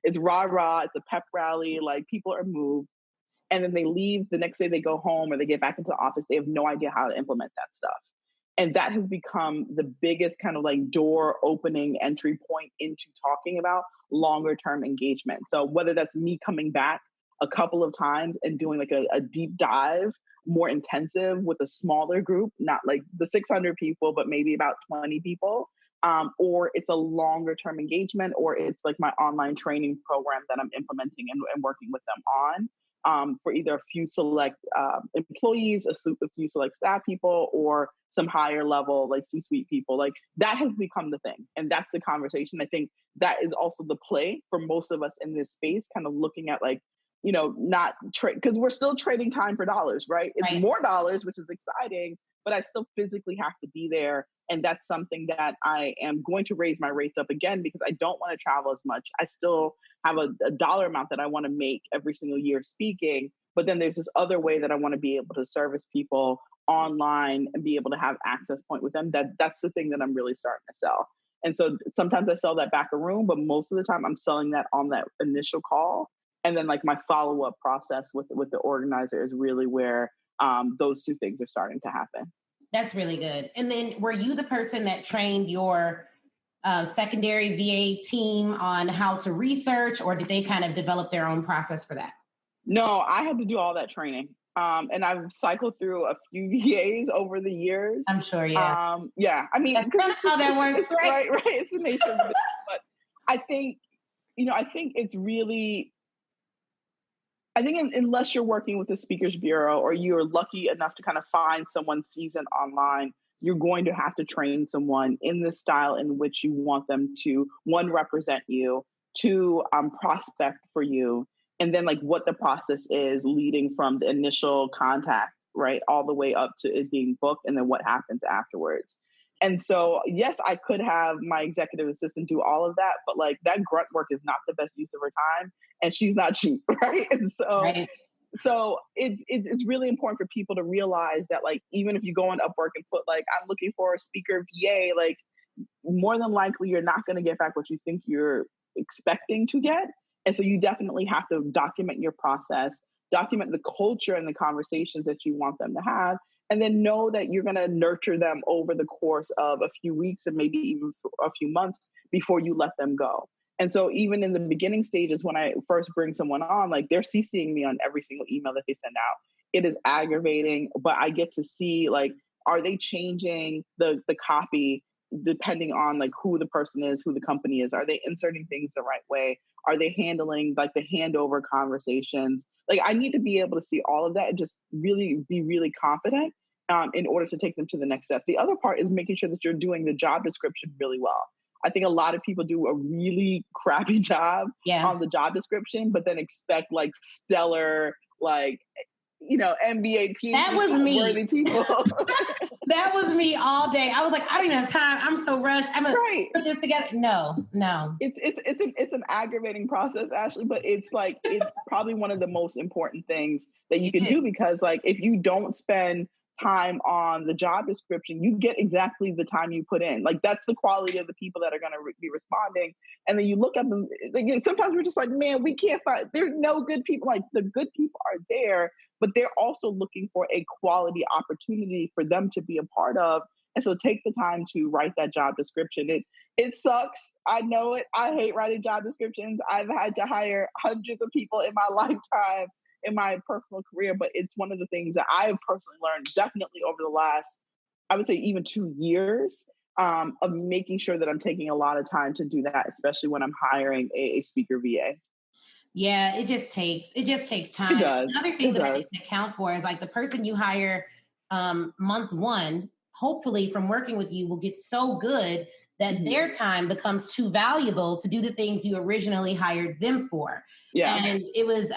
C: It's rah-rah, it's a pep rally, like people are moved. And then they leave, the next day they go home or they get back into the office, they have no idea how to implement that stuff. And that has become the biggest kind of like door opening entry point into talking about longer term engagement. So whether that's me coming back a couple of times and doing like a deep dive, more intensive with a smaller group, not like the 600 people, but maybe about 20 people, or it's a longer term engagement, or it's like my online training program that I'm implementing and working with them on, for either a few select employees, a few select staff people, or some higher level like C-suite people. Like that has become the thing. And that's the conversation. I think that is also the play for most of us in this space, kind of looking at like, you know, not trade, because we're still trading time for dollars, right? It's right. More dollars, which is exciting, but I still physically have to be there. And that's something that I am going to raise my rates up again, because I don't want to travel as much. I still have a dollar amount that I want to make every single year speaking, but then there's this other way that I want to be able to service people online and be able to have access point with them. That's the thing that I'm really starting to sell. And so sometimes I sell that back a room, but most of the time I'm selling that on that initial call. And then like my follow-up process with the organizer is really where those two things are starting to happen.
B: That's really good. And then were you the person that trained your secondary VA team on how to research, or did they kind of develop their own process for that?
C: No, I had to do all that training. And I've cycled through a few VAs over the years.
B: I'm sure, yeah.
C: Yeah, I mean,
B: that's how that works, right?
C: Right. It's the nature of the business. But I think, I think it's really, unless you're working with a speakers bureau or you're lucky enough to kind of find someone seasoned online, you're going to have to train someone in the style in which you want them to, one, represent you, two, prospect for you, and then like what the process is leading from the initial contact, right, all the way up to it being booked, and then what happens afterwards. And so, yes, I could have my executive assistant do all of that, but like that grunt work is not the best use of her time, and she's not cheap, right? And so,
B: Right.
C: So it's really important for people to realize that, like, even if you go on Upwork and put like, I'm looking for a speaker VA, like more than likely you're not going to get back what you think you're expecting to get. And so you definitely have to document your process, document the culture and the conversations that you want them to have, and then know that you're going to nurture them over the course of a few weeks and maybe even a few months before you let them go. And so even in the beginning stages, when I first bring someone on, like they're CCing me on every single email that they send out. It is aggravating, but I get to see, like, are they changing the copy depending on like who the person is, who the company is? Are they inserting things the right way? Are they handling like the handover conversations? Like I need to be able to see all of that and just really be really confident in order to take them to the next step. The other part is making sure that you're doing the job description really well. I think a lot of people do a really crappy job on the job description, but then expect like stellar, like, MBA PhD worthy people.
B: That was me all day. I was like, I don't even have time. I'm so rushed. I'm gonna put this together. No.
C: It's an aggravating process, Ashley, but it's probably one of the most important things that you can do, because like if you don't spend time on the job description, you get exactly the time you put in. Like that's the quality of the people that are going to be responding. And then you look up and like, sometimes we're just like, man, we can't find, there's no good people. Like the good people are there, but they're also looking for a quality opportunity for them to be a part of. And so take the time to write that job description. It sucks. I know it. I hate writing job descriptions. I've had to hire hundreds of people in my lifetime, in my personal career, but it's one of the things that I have personally learned definitely over the last, I would say even 2 years, of making sure that I'm taking a lot of time to do that, especially when I'm hiring a speaker VA.
B: Yeah, it just takes time.
C: It does.
B: Another thing that I need to account for is like the person you hire month one, hopefully from working with you, will get so good that their time becomes too valuable to do the things you originally hired them for. Yeah. And it was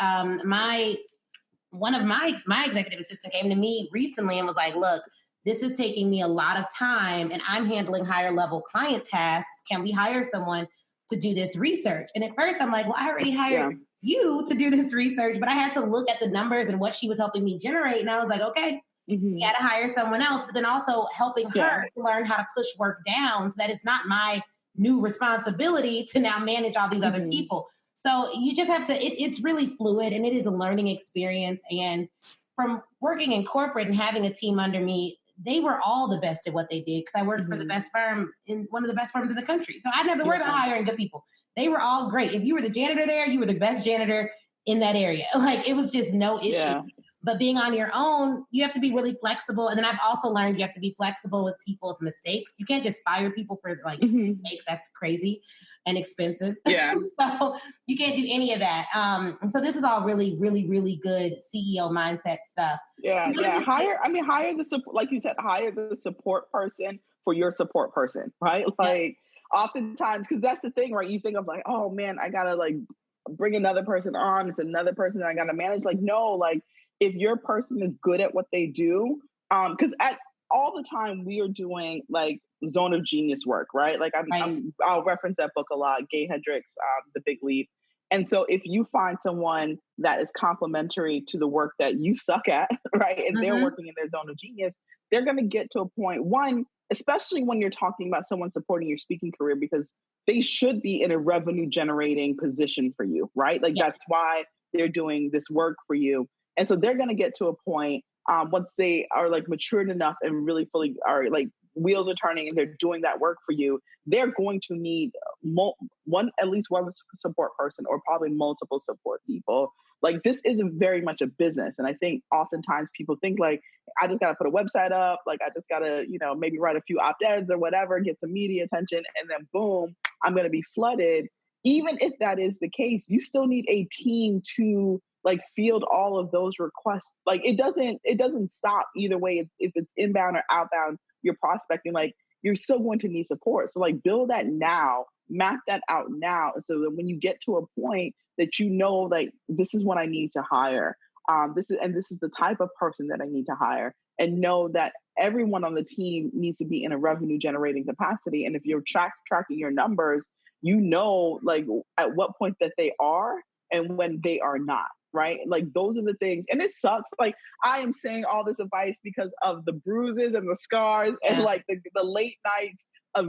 B: one of my executive assistant came to me recently and was like, look, this is taking me a lot of time and I'm handling higher level client tasks. Can we hire someone to do this research? And at first I'm like, well, I already hired you to do this research, but I had to look at the numbers and what she was helping me generate. And I was like, okay, you got to hire someone else, but then also helping her to learn how to push work down so that it's not my new responsibility to now manage all these other people. So you just have to, it's really fluid and it is a learning experience. And from working in corporate and having a team under me, they were all the best at what they did because I worked for the best firm, in one of the best firms in the country. So I never worried about hiring good people. They were all great. If you were the janitor there, you were the best janitor in that area. Like it was just no issue. Yeah. But being on your own, you have to be really flexible. And then I've also learned you have to be flexible with people's mistakes. You can't just fire people for like mistakes. That's crazy and expensive. Yeah. So you can't do any of that. And so this is all really, really, really good CEO mindset stuff.
C: Yeah. Yeah. Hire the support, like you said, hire the support person for your support person, right? Like oftentimes, because that's the thing, right? You think of like, oh man, I gotta like bring another person on. It's another person that I gotta manage. Like, no, like if your person is good at what they do, because at all the time we are doing like zone of genius work, right? Like I'll reference that book a lot, Gay Hendricks, The Big Leap. And so if you find someone that is complementary to the work that you suck at, right? And they're working in their zone of genius, they're going to get to a point, one, especially when you're talking about someone supporting your speaking career, because they should be in a revenue generating position for you, right? Like that's why they're doing this work for you. And so they're going to get to a point once they are like matured enough and really fully are like wheels are turning and they're doing that work for you, they're going to need at least one support person or probably multiple support people. Like this is very much a business. And I think oftentimes people think like, I just got to put a website up. Like I just got to, maybe write a few op-eds or whatever, get some media attention, and then boom, I'm going to be flooded. Even if that is the case, you still need a team to like field all of those requests. Like it doesn't stop either way. If it's inbound or outbound, you're prospecting, like you're still going to need support. So like build that now, map that out now. So that when you get to a point that like this is what I need to hire. This is the type of person that I need to hire, and know that everyone on the team needs to be in a revenue generating capacity. And if you're tracking your numbers, like at what point that they are and when they are not, right? Like those are the things. And it sucks. Like I am saying all this advice because of the bruises and the scars and like the late nights of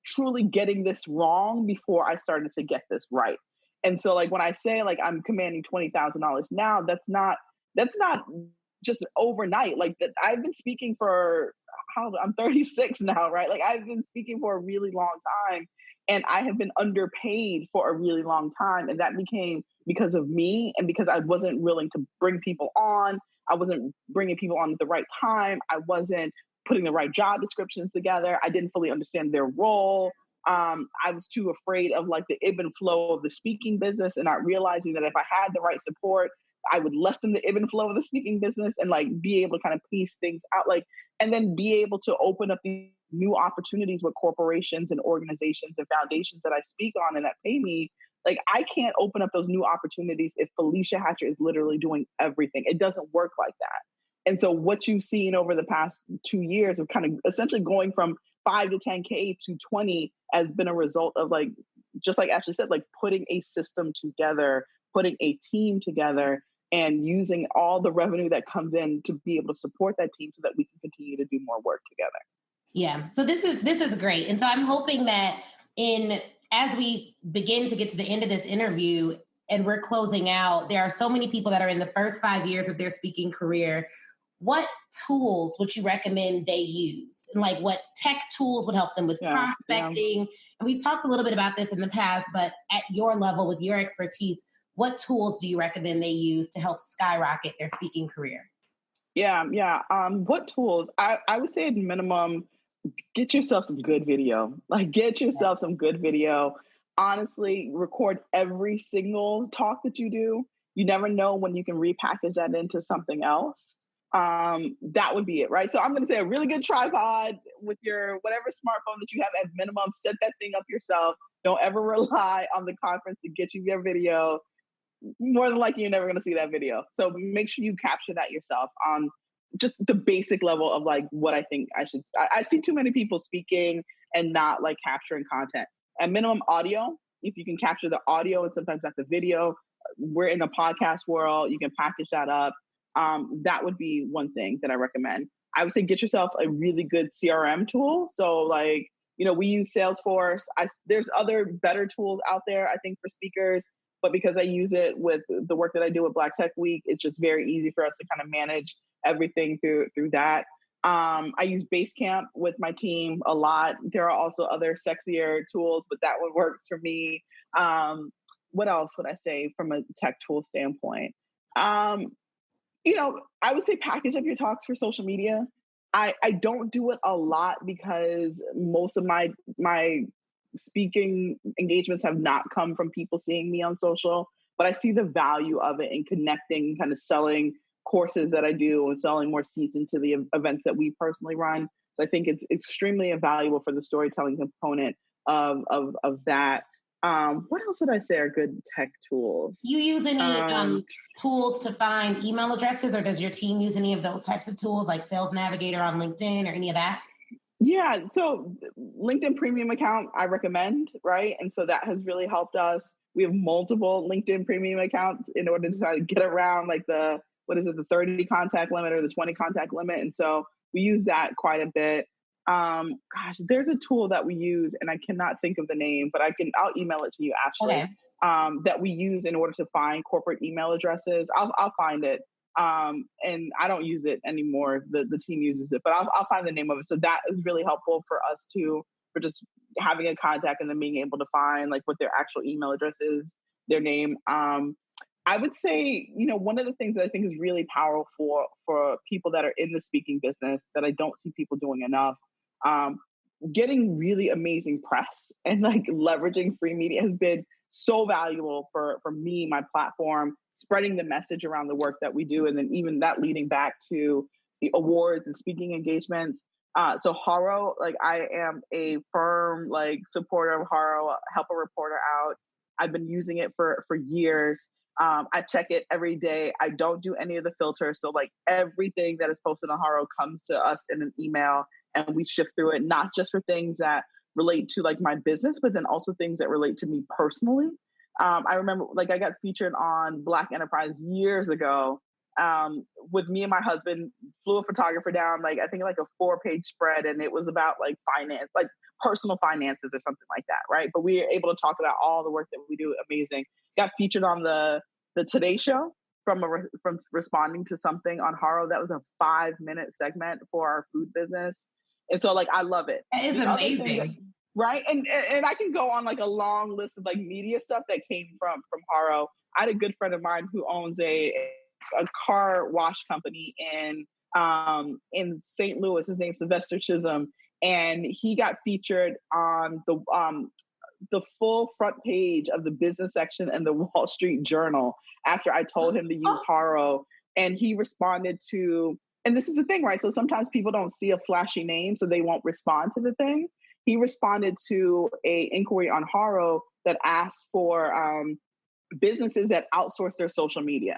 C: truly getting this wrong before I started to get this right. And so like when I say like I'm commanding $20,000 now, that's not just overnight. Like that I've been speaking for I'm 36 now, right? Like I've been speaking for a really long time, and I have been underpaid for a really long time. And that became because of me and because I wasn't willing to bring people on. I wasn't bringing people on at the right time. I wasn't putting the right job descriptions together. I didn't fully understand their role. I was too afraid of like the ebb and flow of the speaking business, and not realizing that if I had the right support, I would lessen the ebb and flow of the speaking business and like be able to kind of piece things out, like, and then be able to open up these new opportunities with corporations and organizations and foundations that I speak on and that pay me. Like I can't open up those new opportunities if Felecia Hatcher is literally doing everything. It doesn't work like that. And so what you've seen over the past 2 years of kind of essentially going from 5 to 10K to 20 has been a result of like, just like Ashley said, like putting a system together, putting a team together, and using all the revenue that comes in to be able to support that team so that we can continue to do more work together.
B: Yeah. So this is great. And so I'm hoping that as we begin to get to the end of this interview and we're closing out, there are so many people that are in the first 5 years of their speaking career. What tools would you recommend they use? And like what tech tools would help them with prospecting? And we've talked a little bit about this in the past, but at your level with your expertise, what tools do you recommend they use to help skyrocket their speaking career?
C: Yeah. What tools? I would say at minimum, get yourself some good video. Like get yourself some good video. Honestly, record every single talk that you do. You never know when you can repackage that into something else. That would be it, right? So I'm going to say a really good tripod with your whatever smartphone that you have at minimum. Set that thing up yourself. Don't ever rely on the conference to get you their video. More than likely, you're never going to see that video. So make sure you capture that yourself on just the basic level of like what I think I see too many people speaking and not like capturing content. At minimum, audio. If you can capture the audio and sometimes not the video, we're in the podcast world. You can package that up. That would be one thing that I recommend. I would say get yourself a really good CRM tool. So like, we use Salesforce. There's other better tools out there, I think, for speakers. But because I use it with the work that I do with Black Tech Week, it's just very easy for us to kind of manage everything through that. I use Basecamp with my team a lot. There are also other sexier tools, but that one works for me. What else would I say from a tech tool standpoint? I would say package up your talks for social media. I don't do it a lot because most of my speaking engagements have not come from people seeing me on social, but I see the value of it in connecting, kind of selling courses that I do and selling more seats into the events that we personally run. So I think it's extremely valuable for the storytelling component of that. What else would I say are good tech tools?
B: You use any tools to find email addresses, or does your team use any of those types of tools like Sales Navigator on LinkedIn or any of that?
C: Yeah, so LinkedIn Premium account, I recommend, right? And so that has really helped us. We have multiple LinkedIn Premium accounts in order to try to get around like the 30 contact limit or the 20 contact limit. And so we use that quite a bit. There's a tool that we use and I cannot think of the name, but I'll email it to you, Ashley, that we use in order to find corporate email addresses. I'll find it. And I don't use it anymore. The team uses it, but I'll find the name of it. So that is really helpful for us for just having a contact and then being able to find like what their actual email address is, their name. I would say, one of the things that I think is really powerful for people that are in the speaking business that I don't see people doing enough, getting really amazing press and like leveraging free media has been so valuable for me, my platform, spreading the message around the work that we do. And then even that leading back to the awards and speaking engagements. So Haro, like I am a firm like supporter of Haro, help a reporter out. I've been using it for years. I check it every day. I don't do any of the filters. So like everything that is posted on Haro comes to us in an email and we shift through it, not just for things that relate to like my business, but then also things that relate to me personally. I remember like I got featured on Black Enterprise years ago with me and my husband, flew a photographer down, like I think like a 4-page spread, and it was about like finance, like personal finances or something like that, right? But we were able to talk about all the work that we do. Amazing. Got featured on the Today Show from responding to something on Haro. That was a 5-minute segment for our food business. And so like, I love it.
B: That is amazing.
C: Right. And I can go on like a long list of like media stuff that came from Haro. I had a good friend of mine who owns a car wash company in St. Louis. His name's Sylvester Chisholm. And he got featured on the full front page of the business section in the Wall Street Journal after I told him to use Haro. And he responded to, and this is the thing, right? So sometimes people don't see a flashy name, so they won't respond to the thing. He responded to a inquiry on Haro that asked for businesses that outsource their social media.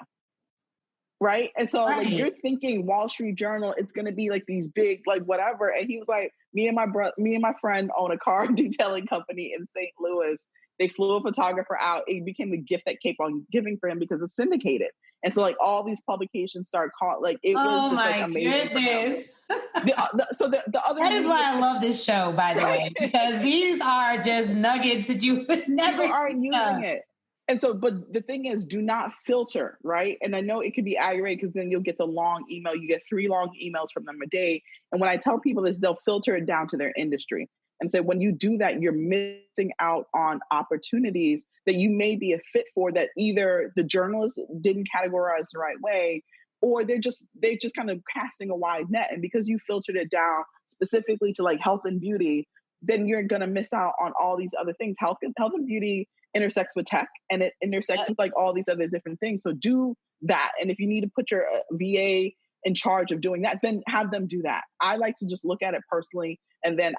C: Right. And so like you're thinking Wall Street Journal, it's going to be like these big, like whatever. And he was like, me and my friend own a car detailing company in St. Louis. They flew a photographer out. It became the gift that kept on giving for him because it's syndicated. And so like all these publications start calling, like it was just like amazing.
B: Goodness.
C: The other
B: that is why I love this show, by the way, because these are just nuggets that you would never
C: aren't using it. And so, but the thing is, do not filter, right? And I know it could be aggravating because then you'll get the long email. You get 3 long emails from them a day. And when I tell people this, they'll filter it down to their industry and say, when you do that, you're missing out on opportunities that you may be a fit for that either the journalists didn't categorize the right way, or they're just kind of casting a wide net. And because you filtered it down specifically to like health and beauty, then you're going to miss out on all these other things. Health and beauty intersects with tech, and it intersects with like all these other different things. So do that. And if you need to put your VA in charge of doing that, then have them do that. I like to just look at it personally, and then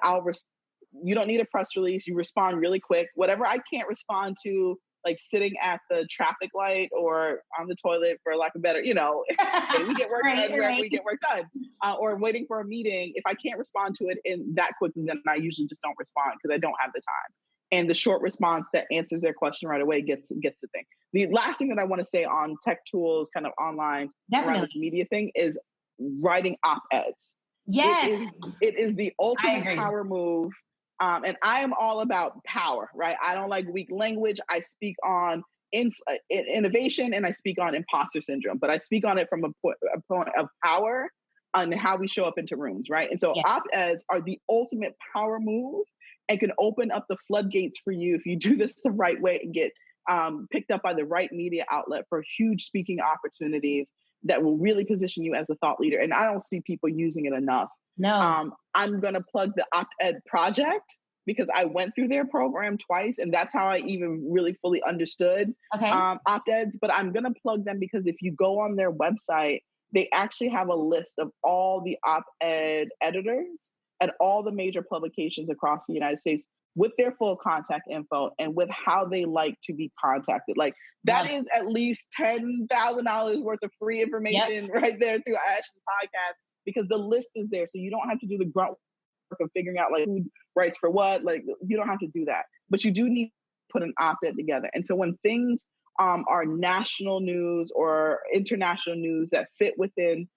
C: you don't need a press release. You respond really quick. Whatever I can't respond to, like sitting at the traffic light or on the toilet, for lack of better, we get work done wherever we get work done, or waiting for a meeting. If I can't respond to it in that quickly, then I usually just don't respond because I don't have the time. And the short response that answers their question right away gets the thing. The last thing that I want to say on tech tools, kind of online around this media thing, is writing op-eds.
B: Yes.
C: It is the ultimate power move. And I am all about power, right? I don't like weak language. I speak on innovation and I speak on imposter syndrome, but I speak on it from a point of power and how we show up into rooms, right? And so op-eds are the ultimate power move and can open up the floodgates for you if you do this the right way and get picked up by the right media outlet for huge speaking opportunities that will really position you as a thought leader. And I don't see people using it enough.
B: No.
C: I'm going to plug the Op-Ed project because I went through their program twice, and that's how I even really fully understood Op-Eds. But I'm going to plug them because if you go on their website, they actually have a list of all the Op-Ed editors at all the major publications across the United States with their full contact info and with how they like to be contacted. Like that is at least $10,000 worth of free information right there through Ashley's podcast, because the list is there. So you don't have to do the grunt work of figuring out like who writes for what. Like you don't have to do that, but you do need to put an op-ed together. And so when things are national news or international news that fit within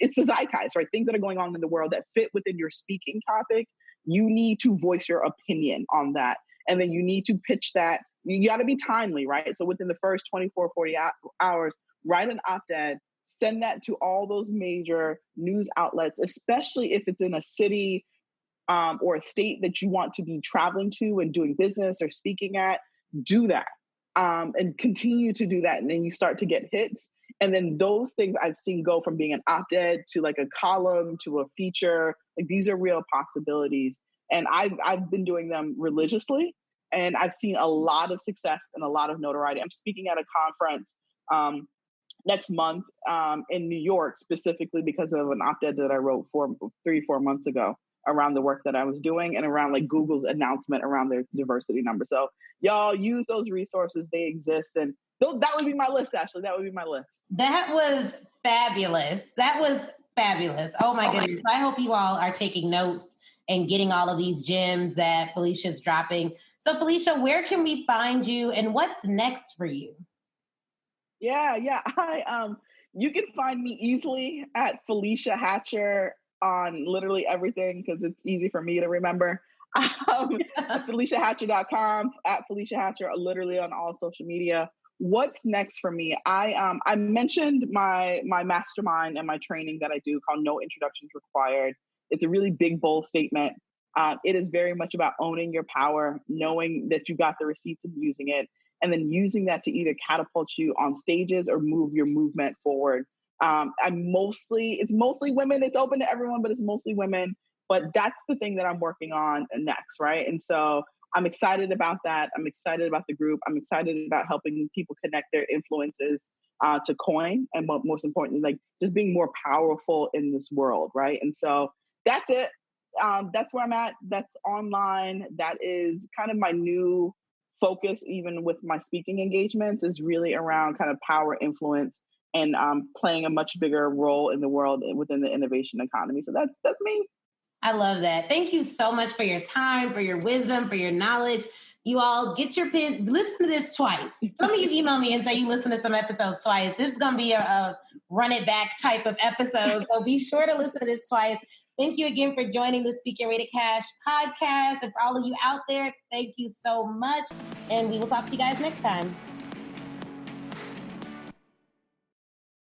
C: it's the zeitgeist, right? Things that are going on in the world that fit within your speaking topic, you need to voice your opinion on that. And then you need to pitch that. You got to be timely, right? So within the first 24, 40 hours, write an op-ed, send that to all those major news outlets, especially if it's in a city or a state that you want to be traveling to and doing business or speaking at. Do that and continue to do that. And then you start to get hits. And then those things I've seen go from being an op-ed to like a column to a feature. Like these are real possibilities. And I've been doing them religiously. And I've seen a lot of success and a lot of notoriety. I'm speaking at a conference next month in New York, specifically because of an op-ed that I wrote 3-4 months ago around the work that I was doing and around like Google's announcement around their diversity number. So y'all use those resources. They exist. And that would be my list, Ashley. That would be my list.
B: That was fabulous. Oh my goodness. I hope you all are taking notes and getting all of these gems that Felicia's dropping. So Felicia, where can we find you and what's next for you?
C: Yeah. You can find me easily at Felecia Hatcher on literally everything because it's easy for me to remember. FeliciaHatcher.com, at Felecia Hatcher, literally on all social media. What's next for me? I mentioned my mastermind and my training that I do called No Introductions Required. It's a really big, bold statement. It is very much about owning your power, knowing that you got the receipts and using it, and then using that to either catapult you on stages or move your movement forward. It's mostly women. It's open to everyone, but it's mostly women. But that's the thing that I'm working on next, right? And so I'm excited about that. I'm excited about the group. I'm excited about helping people connect their influences to coin, and most importantly, like just being more powerful in this world, right? And so that's it. That's where I'm at. That's online. That is kind of my new focus, even with my speaking engagements, is really around kind of power, influence, and playing a much bigger role in the world within the innovation economy. So that's me.
B: I love that. Thank you so much for your time, for your wisdom, for your knowledge. You all get your pen, listen to this twice. Some of you email me and say you listen to some episodes twice. This is going to be a run it back type of episode. So be sure to listen to this twice. Thank you again for joining the Speak Your Way to Cash podcast. And for all of you out there, thank you so much. And we will talk to you guys next time.